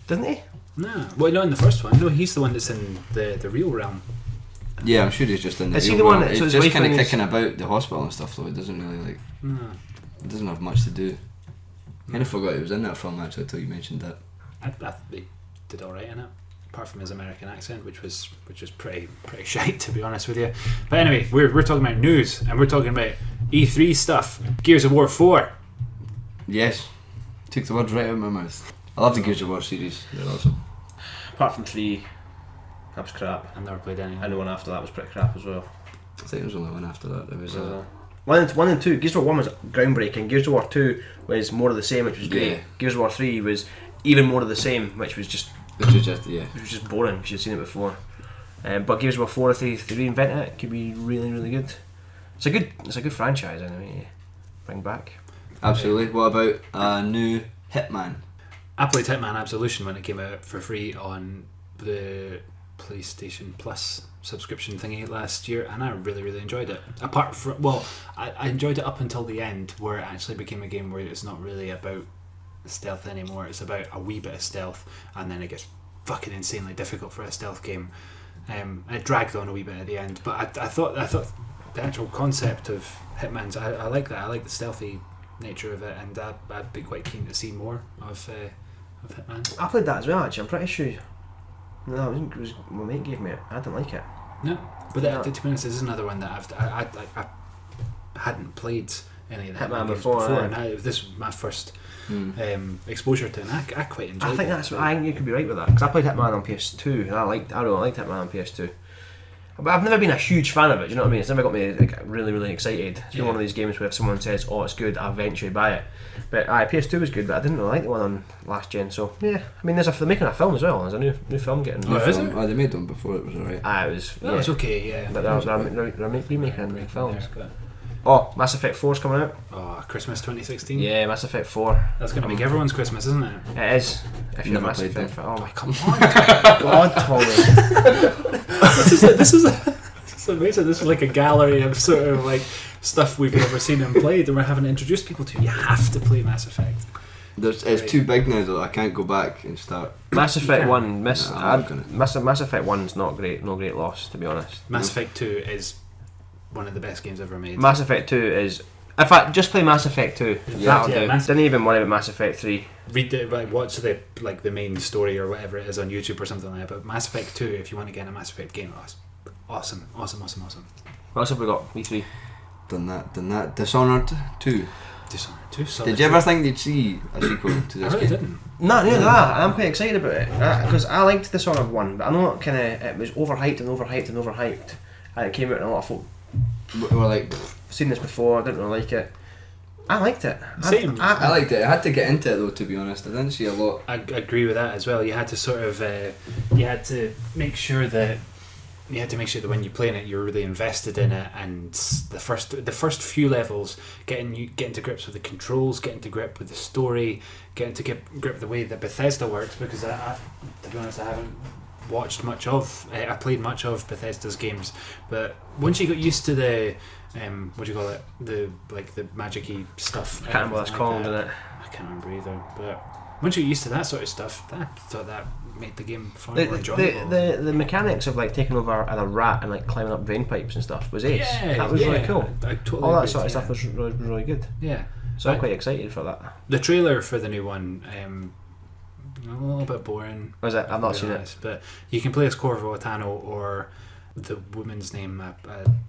Didn't he? No. Well, not in the first one. No, he's the one that's in the real realm. Yeah, I'm sure he's just in the real realm. He's just kind of kicking about the hospital and stuff, though. It doesn't really like... No. It doesn't have much to do. I kind of forgot he was in that film, actually, until you mentioned that. He did alright in it, apart from his American accent, which was pretty shite, to be honest with you. But anyway, we're talking about news, and we're talking about E3 stuff. Gears of War 4. Yes. Took the words right out of my mouth. I love the Gears of War series. They're awesome. Apart from 3, that was crap. I've never played any. And the one after that was pretty crap as well. I think there was only one after that. There was 1 and 2. Gears of War 1 was groundbreaking. Gears of War 2 was more of the same, which was great. Gears of War 3 was even more of the same, which was just boring because you'd seen it before. But Gears of War 4, if they reinvent it, could be really, really good. It's a good franchise anyway. Bring back. Absolutely. What about a new Hitman? I played Hitman Absolution when it came out for free on the PlayStation Plus subscription thingy last year, and I really, really enjoyed it. Apart from, I enjoyed it up until the end, where it actually became a game where it's not really about stealth anymore. It's about a wee bit of stealth, and then it gets fucking insanely difficult for a stealth game. It dragged on a wee bit at the end, but I thought the actual concept of Hitman's, I like that. I like the stealthy nature of it, and I'd be quite keen to see more of Hitman. I played that as well, actually. I'm pretty sure. No, it was my mate gave me it. I didn't like it. No, but to be honest, this is another one that I hadn't played any of the Hitman games before, and this was my first exposure to it, and I quite enjoyed it. I think you could be right with that, because I played Hitman on PS2, and I really liked Hitman on PS2. But I've never been a huge fan of it, do you know what I mean? It's never got me like, really, really excited. It's been one of these games where if someone says, oh, it's good, I'll eventually buy it. But PS2 was good, but I didn't really like the one on last gen, so yeah. I mean, they're making a film as well. There's a new film getting... is it? Oh, they made one before, it was alright. It was okay, yeah. But they're remaking films. Oh, Mass Effect 4's coming out. Oh, Christmas 2016? Yeah, Mass Effect 4. That's going to make everyone's Christmas, isn't it? It is. If you're a Mass played Effect fan. Oh my come on. God, Tommy. This is amazing. This is like a gallery of sort of like stuff we've never seen and played, and we're having to introduce people to. You have to play Mass Effect. It's too big now though. I can't go back and start. Mass Effect 1, Mass Effect 1's not great. No great loss, to be honest. Mass Effect 2 is one of the best games ever made. Mass Effect 2 is... In fact, just play Mass Effect 2. That'll do. Didn't even worry about Mass Effect 3. Watch the main story or whatever it is on YouTube or something like that. But Mass Effect 2, if you want to get a Mass Effect game, it's awesome. What else have we got? We3. Done that. Dishonored 2. Dishonored 2. Did you ever think you'd see a sequel to this I really game? didn't. No, neither that. I'm quite excited about it because I liked Dishonored 1, but I know it was overhyped. And it came out and a lot of folk We're like, seen this before, didn't really like it. I liked it. Same. I liked it. I had to get into it though, to be honest. I didn't see a lot. I agree with that as well. You had to sort of you had to make sure that when you're playing it, you're really invested in it. And the first few levels, getting to grips with the controls, getting to grip with the story, getting to grip with the way that Bethesda works. Because I to be honest, I haven't watched much of. I played much of Bethesda's games, but once you got used to the what do you call it? The magic-y stuff. I can't remember what it's called, isn't it? I can't remember either. But once you're used to that sort of stuff, I thought that made the game far more enjoyable. The mechanics of taking over a rat and climbing up drain pipes and stuff was ace. Yeah, that was really cool. I totally all that agree, sort of stuff was really good. Yeah. So I'm quite excited for that. The trailer for the new one, a little bit boring. Was it? I've not seen it. But you can play as Corvo Attano, or the woman's name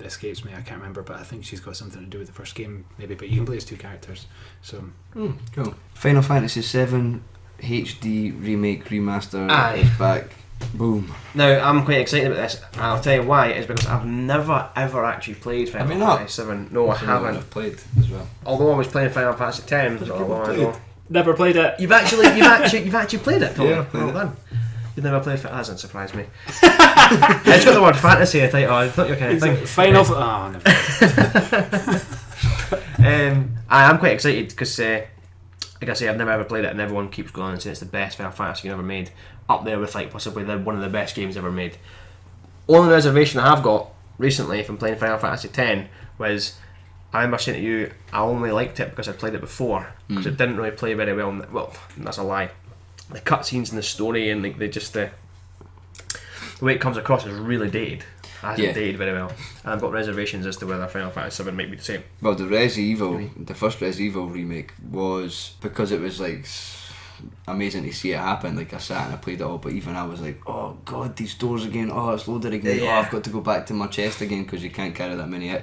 escapes me. I can't remember, but I think she's got something to do with the first game, maybe. But you can play as two characters. So cool. Final Fantasy VII HD remake remaster Aye. is back. Boom. Now I'm quite excited about this. I'll tell you why. It's because I've never ever actually played Final Fantasy VII. No, I haven't. I've played as well. Although I was playing Final Fantasy X a long ago. never played it. You've actually played it, Tom? Yeah, played well done. You've never played it. That doesn't surprise me. It's got the word fantasy in the title. I thought you were kind of thing. Final. Oh, never. I am quite excited because, like I say, I've never ever played it, and everyone keeps going and saying it's the best Final Fantasy ever made. Up there with possibly one of the best games ever made. Only reservation I have got recently from playing Final Fantasy X was, I remember saying to you, I only liked it because I played it before, because it didn't really play very well. Well, that's a lie. The cutscenes and the story and they just the way it comes across is really dated. It hasn't dated very well, and I've got reservations as to whether Final Fantasy VII might be the same. Well, the first Resident Evil remake was, because it was amazing to see it happen. I sat and I played it all, but even I was like, oh god, these doors again, oh it's loaded again, oh I've got to go back to my chest again, because you can't carry that many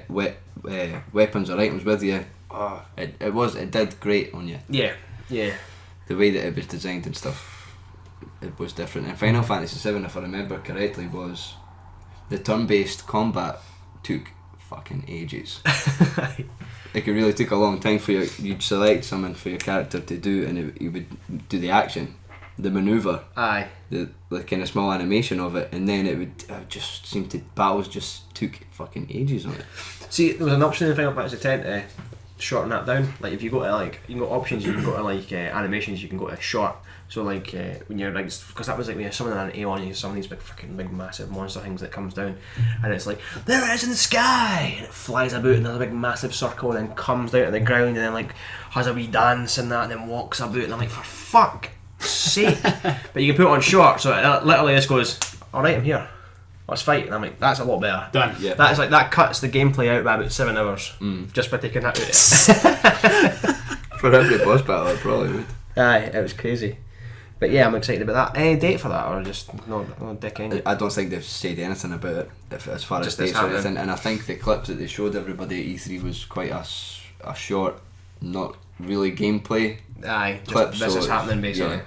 weapons or items with you. Oh, it did great on you. Yeah. The way that it was designed and stuff, it was different. And Final Fantasy VII, if I remember correctly, was the turn-based combat took fucking ages. It really took a long time for you'd select something for your character to do, and you would do the action, the manoeuvre, the kind of small animation of it, and then it would just seem to, battles just took fucking ages on it. See, there was an option in Final Fantasy X to shorten that down. If you go to you can go options, you can go to animations, you can go to short. So when you're because that was when you're summoning an Aeon, you summon these big massive monster things that comes down, and it's there it is in the sky, and it flies about in another big massive circle, and then comes down to the ground, and then has a wee dance and that, and then walks about, and I'm like, for fuck's sake. But you can put it on short, so it literally just goes, alright, I'm here, let's fight, and I'm like, that's a lot better. Done. Yeah. That's that cuts the gameplay out by about 7 hours just by taking that out. For every boss battle, it probably would. Aye, it was crazy. But yeah, I'm excited about that. Any date for that, or just no dick ended? I don't think they've said anything about it, as far just as dates or anything. And I think the clips that they showed everybody at E3 was quite a short, not really gameplay. Aye, clip, this is happening basically. Yeah.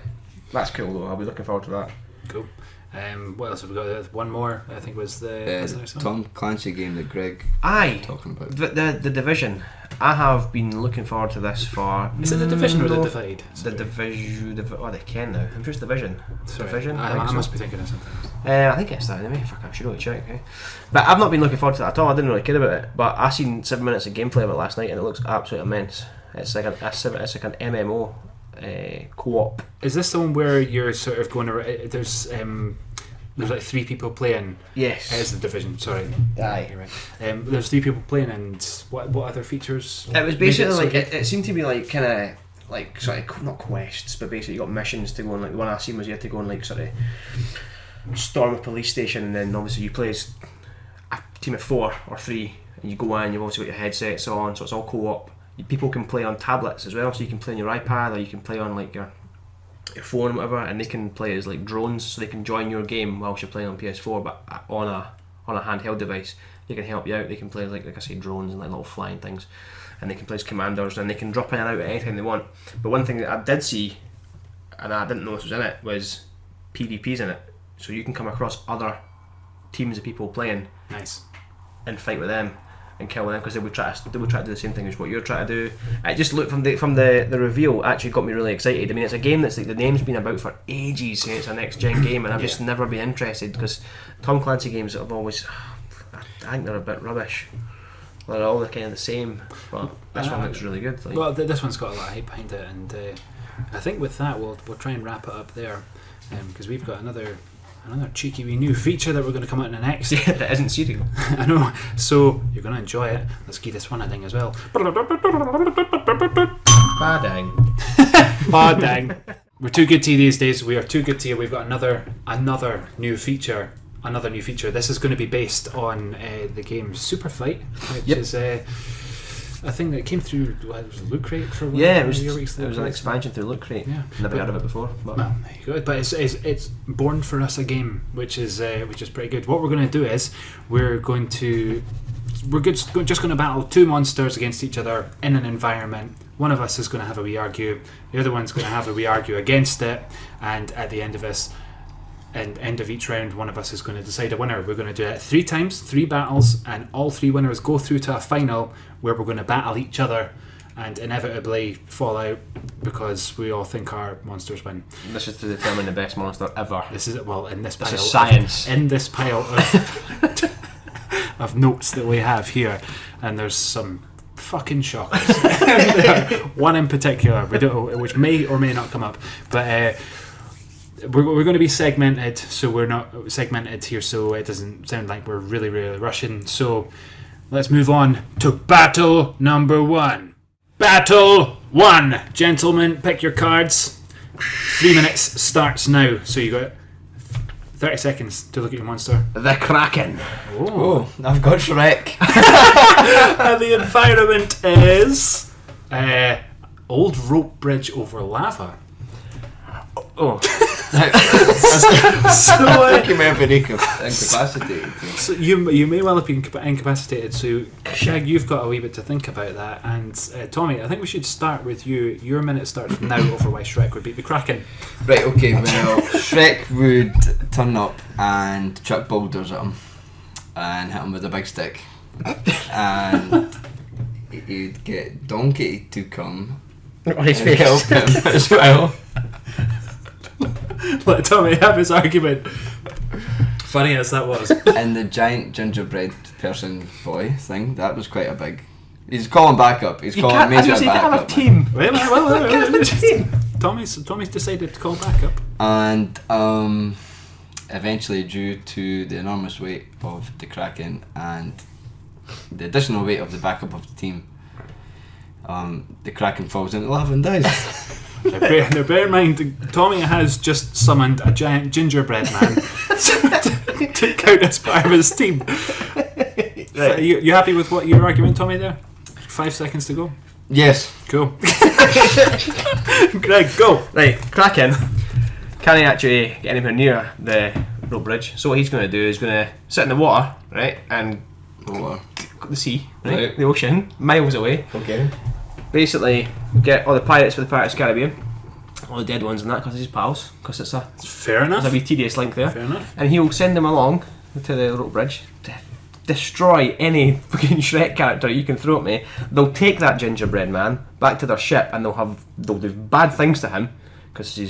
That's cool though. I'll be looking forward to that. Cool. What else have we got? One more, I think, was the Tom Clancy game that Greg was talking about. The Division. I have been looking forward to this for. Is it the Division or the Divide? The Division. They can now. I'm just Division. Sorry. Division. I must be thinking of something else. I think it's that anyway. Fuck, I should really check. Okay? But I've not been looking forward to that at all. I didn't really care about it. But I seen 7 minutes of gameplay of it last night, and it looks absolutely immense. It's like an MMO co-op. Is this the one where you're sort of going around? There's 3 people playing. Yes. It's the Division. Sorry. Aye. You're right. There's 3 people playing, and what other features? It was basically it seemed to be kind of sort of not quests, but basically you got missions to go on. The one I seen was you had to go and sort of storm a police station, and then obviously you play as a team of 4 or 3 And you go in, you've also got your headsets on, so it's all co-op. People can play on tablets as well, so you can play on your iPad or you can play on like your phone or whatever, and they can play as like drones, so they can join your game whilst you're playing on PS4, but on a handheld device. They can help you out. They can play like I say, drones and like little flying things, and they can play as commanders, and they can drop in and out at any time they want. But one thing that I did see, and I didn't know this was in it, was PvP's in it, so you can come across other teams of people playing. Nice. And fight with them and kill them, because they would try to do the same thing as what you're trying to do. It just looked from the reveal actually got me really excited. I mean, it's a game that's like the name's been about for ages, saying it's a next gen game, and I've just never been interested, because Tom Clancy games have always, I think they're a bit rubbish. They're all kind of the same, but this one looks really good. Like. Well, this one's got a lot of hype behind it, and I think with that we'll try and wrap it up there, because we've got another cheeky wee new feature that we're going to come out in the next. Yeah, that isn't serial. I know. So you're going to enjoy it. Let's give this one a ding as well. Badang. Badang. We're too good to you these days. We are too good to you. We've got another new feature. Another new feature. This is going to be based on the game Super Fight, which is a thing that came through. It was Loot Crate for one. Yeah, it was an expansion through Loot Crate. Yeah, never heard of it before. But. Well, there you go. But it's born for us a game, which is pretty good. What we're going to do is we're just going to battle two monsters against each other in an environment. One of us is going to have a wee argue. The other one's going to have a wee argue against it, and at the end of each round, one of us is going to decide a winner. We're going to do it 3 times, 3 battles, and all 3 winners go through to a final where we're going to battle each other and inevitably fall out because we all think our monsters win. This is to determine the best monster ever. This is in this pile. This is science. In this pile of of notes that we have here, and there's some fucking shockers. One in particular, which may or may not come up, but. We're going to be segmented, so we're not segmented here, so it doesn't sound like we're really, really rushing. So let's move on to battle number 1. Battle 1, gentlemen, pick your cards. 3 minutes starts now, so you got 30 seconds to look at your monster. The Kraken. Oh, I've got Shrek. And the environment is old rope bridge over lava. Oh. So I think you may have been incapacitated. So you may well have been incapacitated. So Shag, you've got a wee bit to think about that. And Tommy, I think we should start with you. Your minute starts now over why Shrek would beat the Kraken. Right. Okay. Well, Shrek would turn up and chuck boulders at him and hit him with a big stick, and he'd get Donkey to come on his and face. help him as well. Let Tommy have his argument. Funny as that was. And the giant gingerbread person boy thing, that was quite a big. He's calling backup. He's calling major backup. Team. Wait. Tommy's decided to call backup. And eventually, due to the enormous weight of the Kraken and the additional weight of the backup of the team, the Kraken falls into lava and dies. Now bear in mind, Tommy has just summoned a giant gingerbread man to count as part of his team. Right. So you happy with what your argument, Tommy, there? 5 seconds to go. Yes. Cool. Greg, go. Right, Kraken can't actually get anywhere near the rope bridge, so what he's going to do is going to sit in the water, right, and the sea, right, the ocean, miles away. Okay. Basically, get all the pirates for the Pirates of the Caribbean, all the dead ones and that, because he's pals, because it's fair enough. There's a wee tedious link there. Fair enough. And he'll send them along to the rope bridge to destroy any fucking Shrek character you can throw at me. They'll take that gingerbread man back to their ship, and they'll do bad things to him because he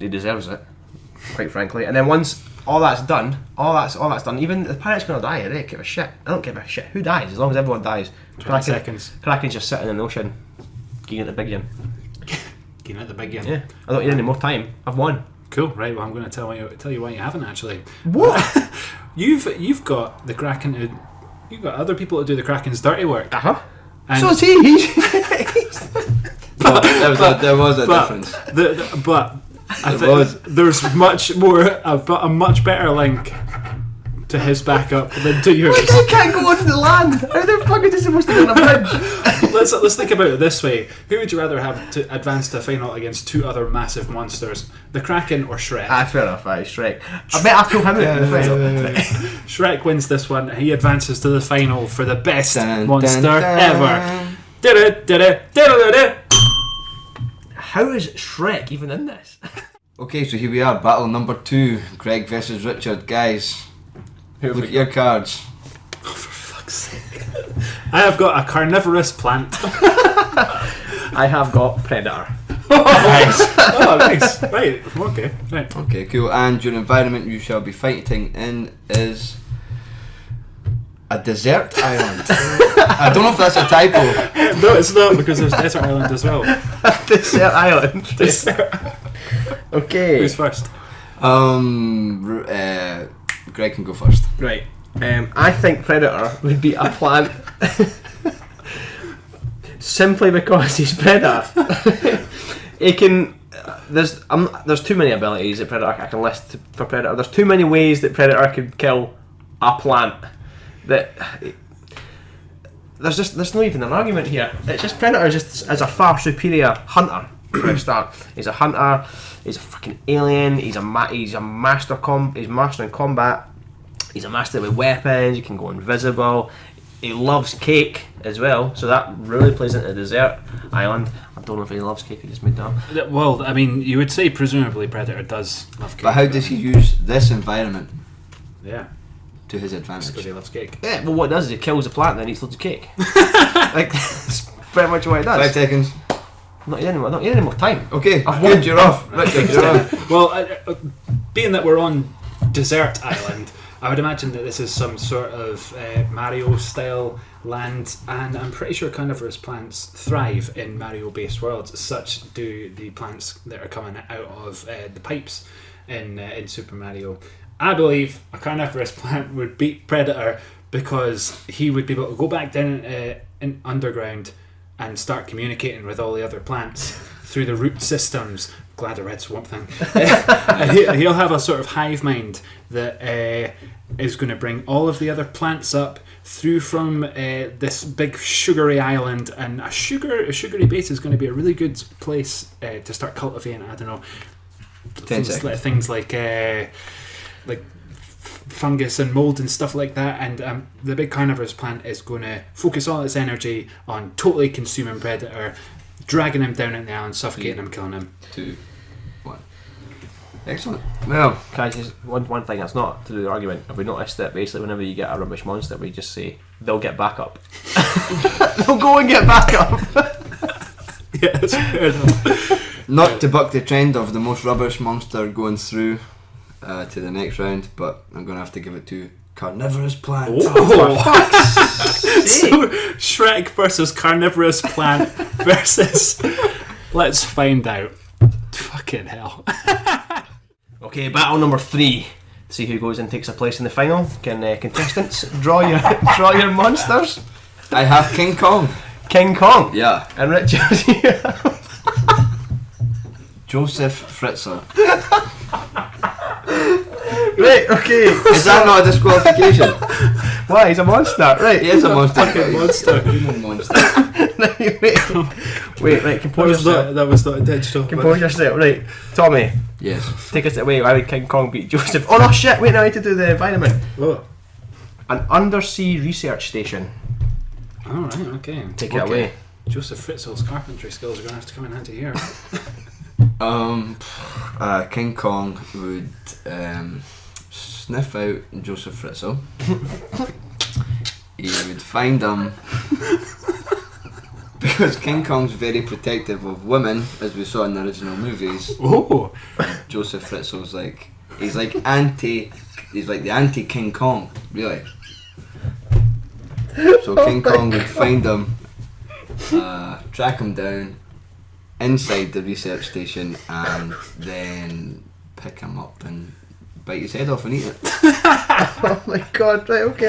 deserves it, quite frankly. And then once all that's done, even the pirate's gonna die. I don't give a shit. I don't give a shit who dies, as long as everyone dies. 20 seconds. Kraken's just sitting in the ocean, getting at the big gun. Getting at the big gun. Yeah, I don't need any more time. I've won. Cool. Right. Well, I'm going to tell you why you haven't actually. What? You've got the Kraken. You've got other people to do the Kraken's dirty work. So is he. There was a difference. There's much more, a much better link to his backup than to yours. I can't go onto the land. How the fuck is he supposed to go on a bridge? Let's think about it this way. Who would you rather have to advance to a final against two other massive monsters? The Kraken or Shrek? Fair enough, Shrek. I bet I pull him out in the final. Shrek wins this one. He advances to the final for the best Dun, monster dun, dun. ever. Da-da-da-da-da-da-da. How is Shrek even in this? Okay, so here we are, battle number 2, Greg versus Richard. Guys, look at your cards. Oh, for fuck's sake. I have got a carnivorous plant. I have got Predator. Nice. Oh, nice. Right, okay. Right. Okay, cool. And your environment you shall be fighting in is a desert island. I don't know if that's a typo. No, it's not, because there's Desert Island as well. Desert Island. Okay. Who's first? Greg can go first. Right. I think Predator would be a plant simply because he's Predator. He can. There's too many abilities that Predator I can list for Predator. There's too many ways that Predator could kill a plant. That there's not even an argument here. It's just Predator is a far superior hunter. For a start, he's a hunter. He's a fucking alien. He's master in combat. He's a master with weapons. He can go invisible. He loves cake as well, so that really plays into the desert island. I don't know if he loves cake. I just made that up. Well, I mean, you would say presumably Predator does love cake. But how does he use this environment Yeah, to his because advantage? he loves cake. Yeah, well, what it does is it kills the plant and then eats loads of cake. Like, that's pretty much what it does. 5 seconds. Not any more time. Okay, I've good, won. you're off. Richard, you're off. Well, being that we're on Desert Island, I would imagine that this is some sort of Mario-style land, and I'm pretty sure carnivorous plants thrive in Mario-based worlds. Such do the plants that are coming out of the pipes in Super Mario. I believe a carnivorous plant would beat Predator because he would be able to go back down in underground and start communicating with all the other plants through the root systems. Glad I read Swamp Thing. And he'll have a sort of hive mind that is going to bring all of the other plants up through from this big sugary island, and a sugary base is going to be a really good place to start cultivating. I don't know, 10 seconds. Things like fungus and mold and stuff like that, and the big carnivorous plant is going to focus all its energy on totally consuming Predator, dragging him down in the island, suffocating him, killing him. 2, 1. Excellent. Well, Can I just one thing that's not to do with the argument? Have we noticed that basically whenever you get a rubbish monster, we just say they'll get back up. They'll go and get back up. Yeah, that's fair enough. not to buck the trend of the most rubbish monster going through to the next round, but I'm going to have to give it to carnivorous plant. So Shrek versus carnivorous plant versus. Let's find out. Fucking hell. Okay, battle number 3. See who goes and takes a place in the final. Can contestants draw your monsters? I have King Kong. King Kong. Yeah. And Richard. Joseph Fritzl. Right, okay. Is that not a disqualification? Why? He's a monster. Right. He is a monster. Fucking monster. monster. Wait, right, compose yourself. That was not intentional. Compose yourself. Right, Tommy, Yes. take us away. Why would King Kong beat Joseph? Oh no, shit, wait, now I need to do the environment. Oh. An undersea research station. Alright, okay. Take it away. Joseph Fritzl's carpentry skills are going to have to come in handy here. King Kong would sniff out Joseph Fritzl. He would find him because King Kong's very protective of women, as we saw in the original movies. Oh! Joseph Fritzl's he's like the anti King Kong, really. So King Kong would find him, track him down inside the research station, and then pick him up and bite his head off and eat it. Oh my god, right, okay,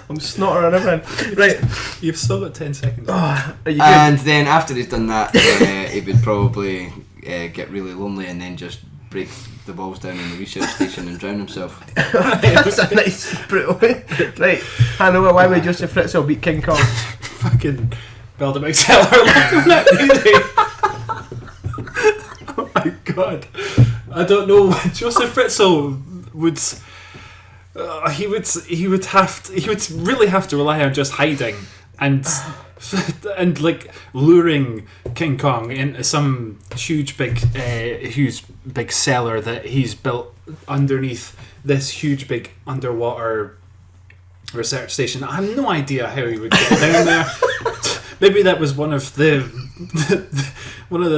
I'm snottering and everything. Right. You've still got 10 seconds. Oh, are you good? And then after he's done that, he would probably get really lonely and then just break the balls down in the research station and drown himself. It was a nice, brutal. Right, I know why would Joseph Fritzl beat King Kong? Fucking build a big seller like that easy. Oh my god. I don't know what Joseph Fritzl would... he would really have to rely on just hiding and like luring King Kong into some huge big cellar that he's built underneath this huge big underwater research station. I have no idea how he would get down there. Maybe that was one of the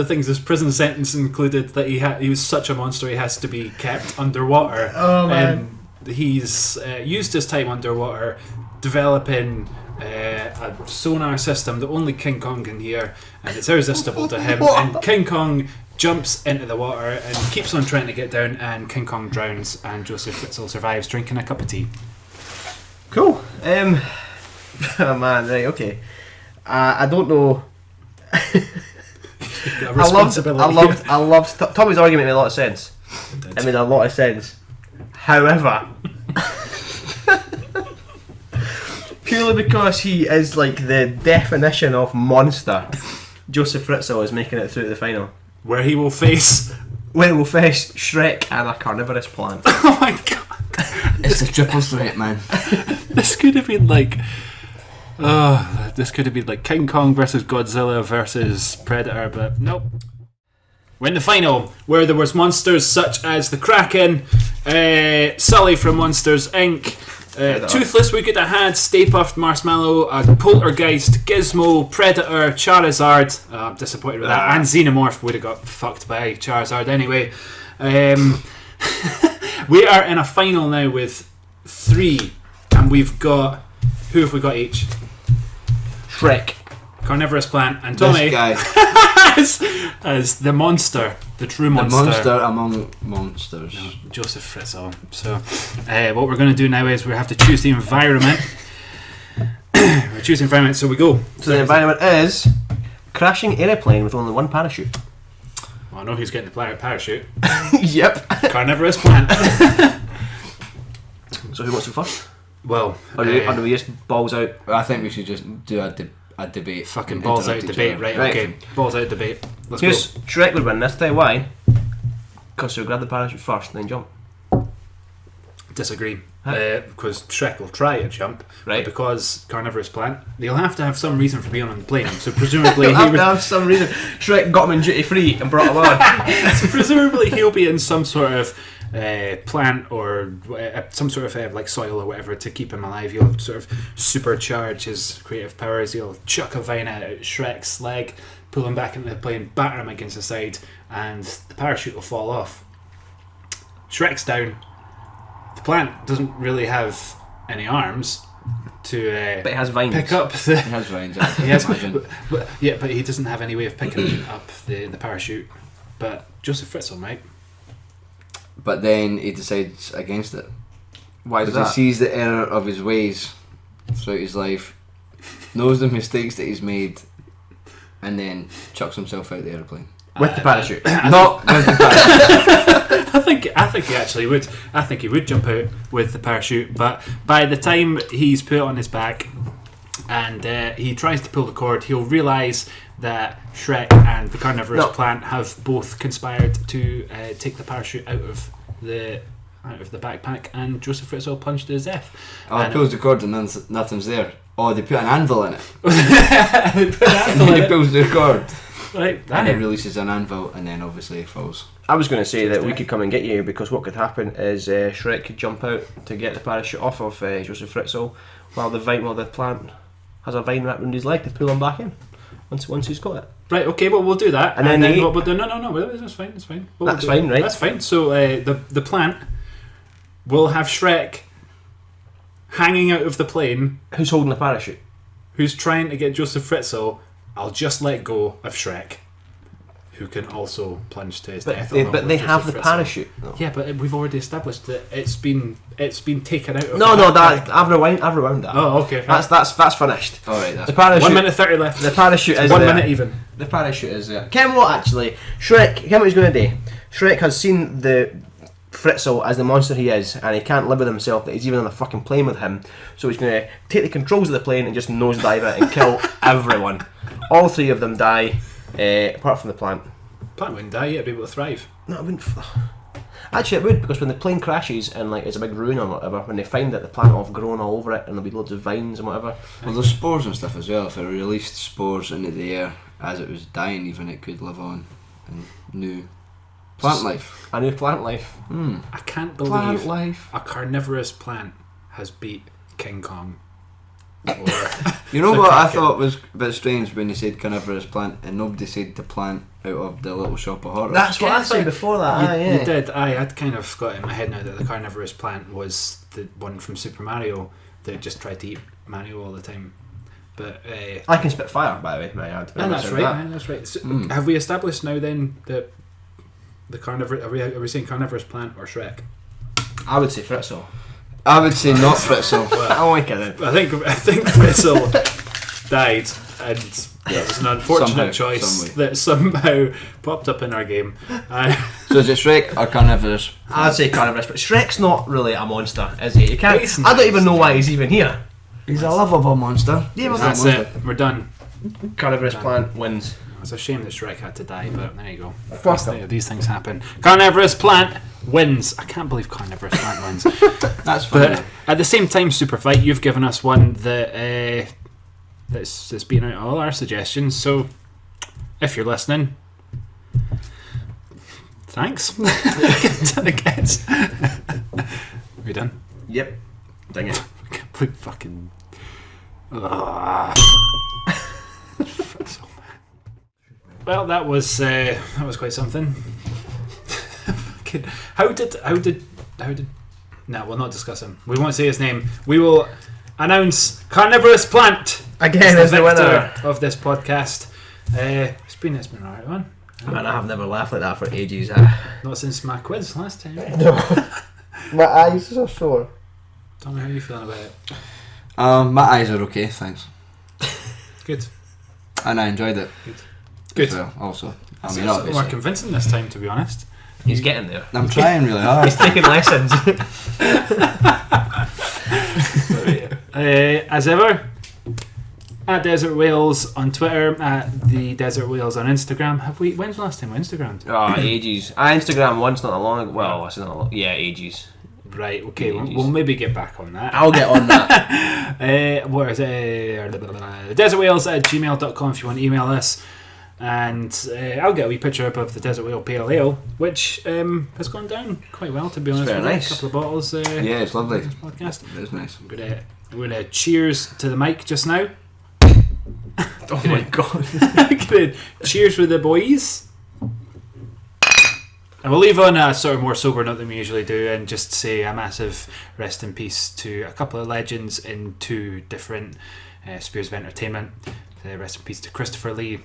things his prison sentence included, that he was such a monster he has to be kept underwater. Oh man. He's used his time underwater developing a sonar system that only King Kong can hear, and it's irresistible to him. And King Kong jumps into the water and keeps on trying to get down, and King Kong drowns, and Joseph Fritzl survives drinking a cup of tea. Cool. Oh man, right, okay. I don't know. I loved Tommy's argument made a lot of sense. It made a lot of sense. However, purely because he is like the definition of monster, Joseph Fritzl is making it through to the final, where he will face Shrek and a carnivorous plant. Oh my god! It's the triple threat, man. This could have been like... this could have been like King Kong versus Godzilla versus Predator, but nope. We're in the final, where there was monsters such as the Kraken, Sully from Monsters Inc., Toothless we could have had, Stay Puft Marshmallow, Poltergeist, Gizmo, Predator, Charizard. I'm disappointed with that. And Xenomorph would have got fucked by Charizard anyway. We are in a final now with 3, and we've got... Who have we got each? Shrek, Carnivorous Plant, and Tommy This guy. as the monster, the true monster. The monster among monsters. No, Joseph Fritzl. So, what we're going to do now is we have to choose the environment. We're choosing environment, so we go. So the environment is crashing aeroplane with only one parachute. Well, I know who's getting the parachute. Yep. Carnivorous Plant. So who wants to go first? Well, Or do we just balls out? I think we should just do a debate. fucking balls out debate, right? Okay, balls out debate. Let's go. Shrek would win this time. Why? Because he'll grab the parachute first and then jump. Disagree. Because Shrek will try a jump, Right. but because Carnivorous Plant, he'll have to have some reason for being on the plane. So presumably He'll have to have some reason. Shrek got him in duty free and brought him on. So presumably he'll be in some sort of plant or some sort of like soil or whatever to keep him alive. He'll sort of supercharge his creative powers. He'll chuck a vine at Shrek's leg, pull him back into the plane, batter him against the side, and the parachute will fall off. Shrek's down. The plant doesn't really have any arms to But it has vines. pick up the... He has vines. He has, Imagine. but he doesn't have any way of picking up the parachute. But Joseph Fritzl might. But then he decides against it. Why is Because that? he sees the error of his ways throughout his life, knows the mistakes that he's made, and then chucks himself out the airplane. With the parachute. Not with the parachute. I think he actually would. I think he would jump out with the parachute. But by the time he's put it on his back and he tries to pull the cord, he'll realise that Shrek and the carnivorous plant have both conspired to take the parachute out of the backpack, and Joseph Fritzl punched to his death. Oh, he pulls the cord and then nothing's there. Oh, they put an anvil in it. They put an anvil And in he it. pulls the cord. Right, And he releases an anvil, and then obviously he falls. I was going to say that we could come and get you, because what could happen is Shrek could jump out to get the parachute off of Joseph Fritzl while the plant has a vine wrapped around his leg to pull him back in once he's got it. Right, okay, well we'll do that. And then what we'll do, no, that's fine, that's fine. What That's we'll do- fine, right? That's fine. So the plant will have Shrek hanging out of the plane, Who's holding the parachute? who's trying to get Joseph Fritzl. I'll just let go of Shrek. who can also plunge to his But death. they have the parachute. No. Yeah, but we've already established that it's been taken out of I've rewound that. Oh, okay. That's finished. Alright, that's The parachute. 1 minute 30 left. The parachute is 1 there. minute even. The parachute is there. Ken what actually? Ken what he's going to do. Shrek has seen the Fritzl as the monster he is, and he can't live with himself that he's even on a fucking plane with him. So he's going to take the controls of the plane and just nosedive it and kill everyone. All 3 of them die, apart from the plant. Plant wouldn't die, it'd be able to thrive. No, it wouldn't. Actually, it would, because when the plane crashes and like it's a big ruin or whatever, when they find that the plant will have grown all over it and there'll be loads of vines and whatever. Well, there's spores and stuff as well. If it released spores into the air as it was dying, even it could live on and new plant life. A new plant life. I can't Plant believe life. a carnivorous plant has beat King Kong. You know The what I Kraken. thought was a bit strange when you said carnivorous plant and nobody said the plant out of the Little Shop of Horrors. That's what I said before that. You did. I'd kind of got it in my head now that the carnivorous plant was the one from Super Mario that just tried to eat Mario all the time. But I can spit fire, by the way. that's right. That's right. So, have we established now then that the carnivorous? Are we saying carnivorous plant or Shrek? I would say Fritzl. I would say not Fritzl. I like it. I think Fritzl died, and it was an unfortunate choice that somehow popped up in our game. So is it Shrek or carnivorous? I'd say carnivorous, but Shrek's not really a monster, is he? You can't. He's I don't even know why he's even here. He's a lovable monster. Yeah, well, That's it. We're done. Carnivorous plant wins. It's a shame that Shrek had to die, but there you go. Fuck him. These things happen. Carnivorous plant wins. I can't believe carnivorous plant wins. That's funny. But at the same time, Superfight, you've given us one that that's been out all our suggestions. So if you're listening, thanks. I guess. We done? Yep. Dang it. I can't believe fucking. Well, that was quite something. How did? No, we'll not discuss him. We won't say his name. We will announce Carnivorous Plant Again as the winner of this podcast. It's been an alright one. Man, I have never laughed like that for ages. Not since my quiz last time. No. My eyes are sore. Tell me how you feeling about it. My eyes are okay, thanks. Good. And I enjoyed it. Good. As well, also. That's I mean, more obviously. convincing this time, to be honest. He's getting there. I'm trying really hard. He's taking lessons. As ever, at Desert Whales on Twitter, at the Desert Whales on Instagram. When's the last time we Instagrammed? Oh, ages. I Instagram once not that long ago. Well, it's not that long. Yeah, ages. Right, okay, Ages. we'll maybe get back on that. I'll get on that. What is it? desertwhales@gmail.com if you want to email us. And I'll get a wee picture up of the Desert Whale Pale Ale, which has gone down quite well, to be honest. Very with you. nice. A couple of bottles. Yeah, it's lovely. This podcast. It is nice. We're gonna cheers to the mic just now. Oh my god. Good. Cheers for the boys. And we'll leave on a sort of more sober note than we usually do, and just say a massive rest in peace to a couple of legends in 2 different spheres of entertainment. Rest in peace to Christopher Lee, and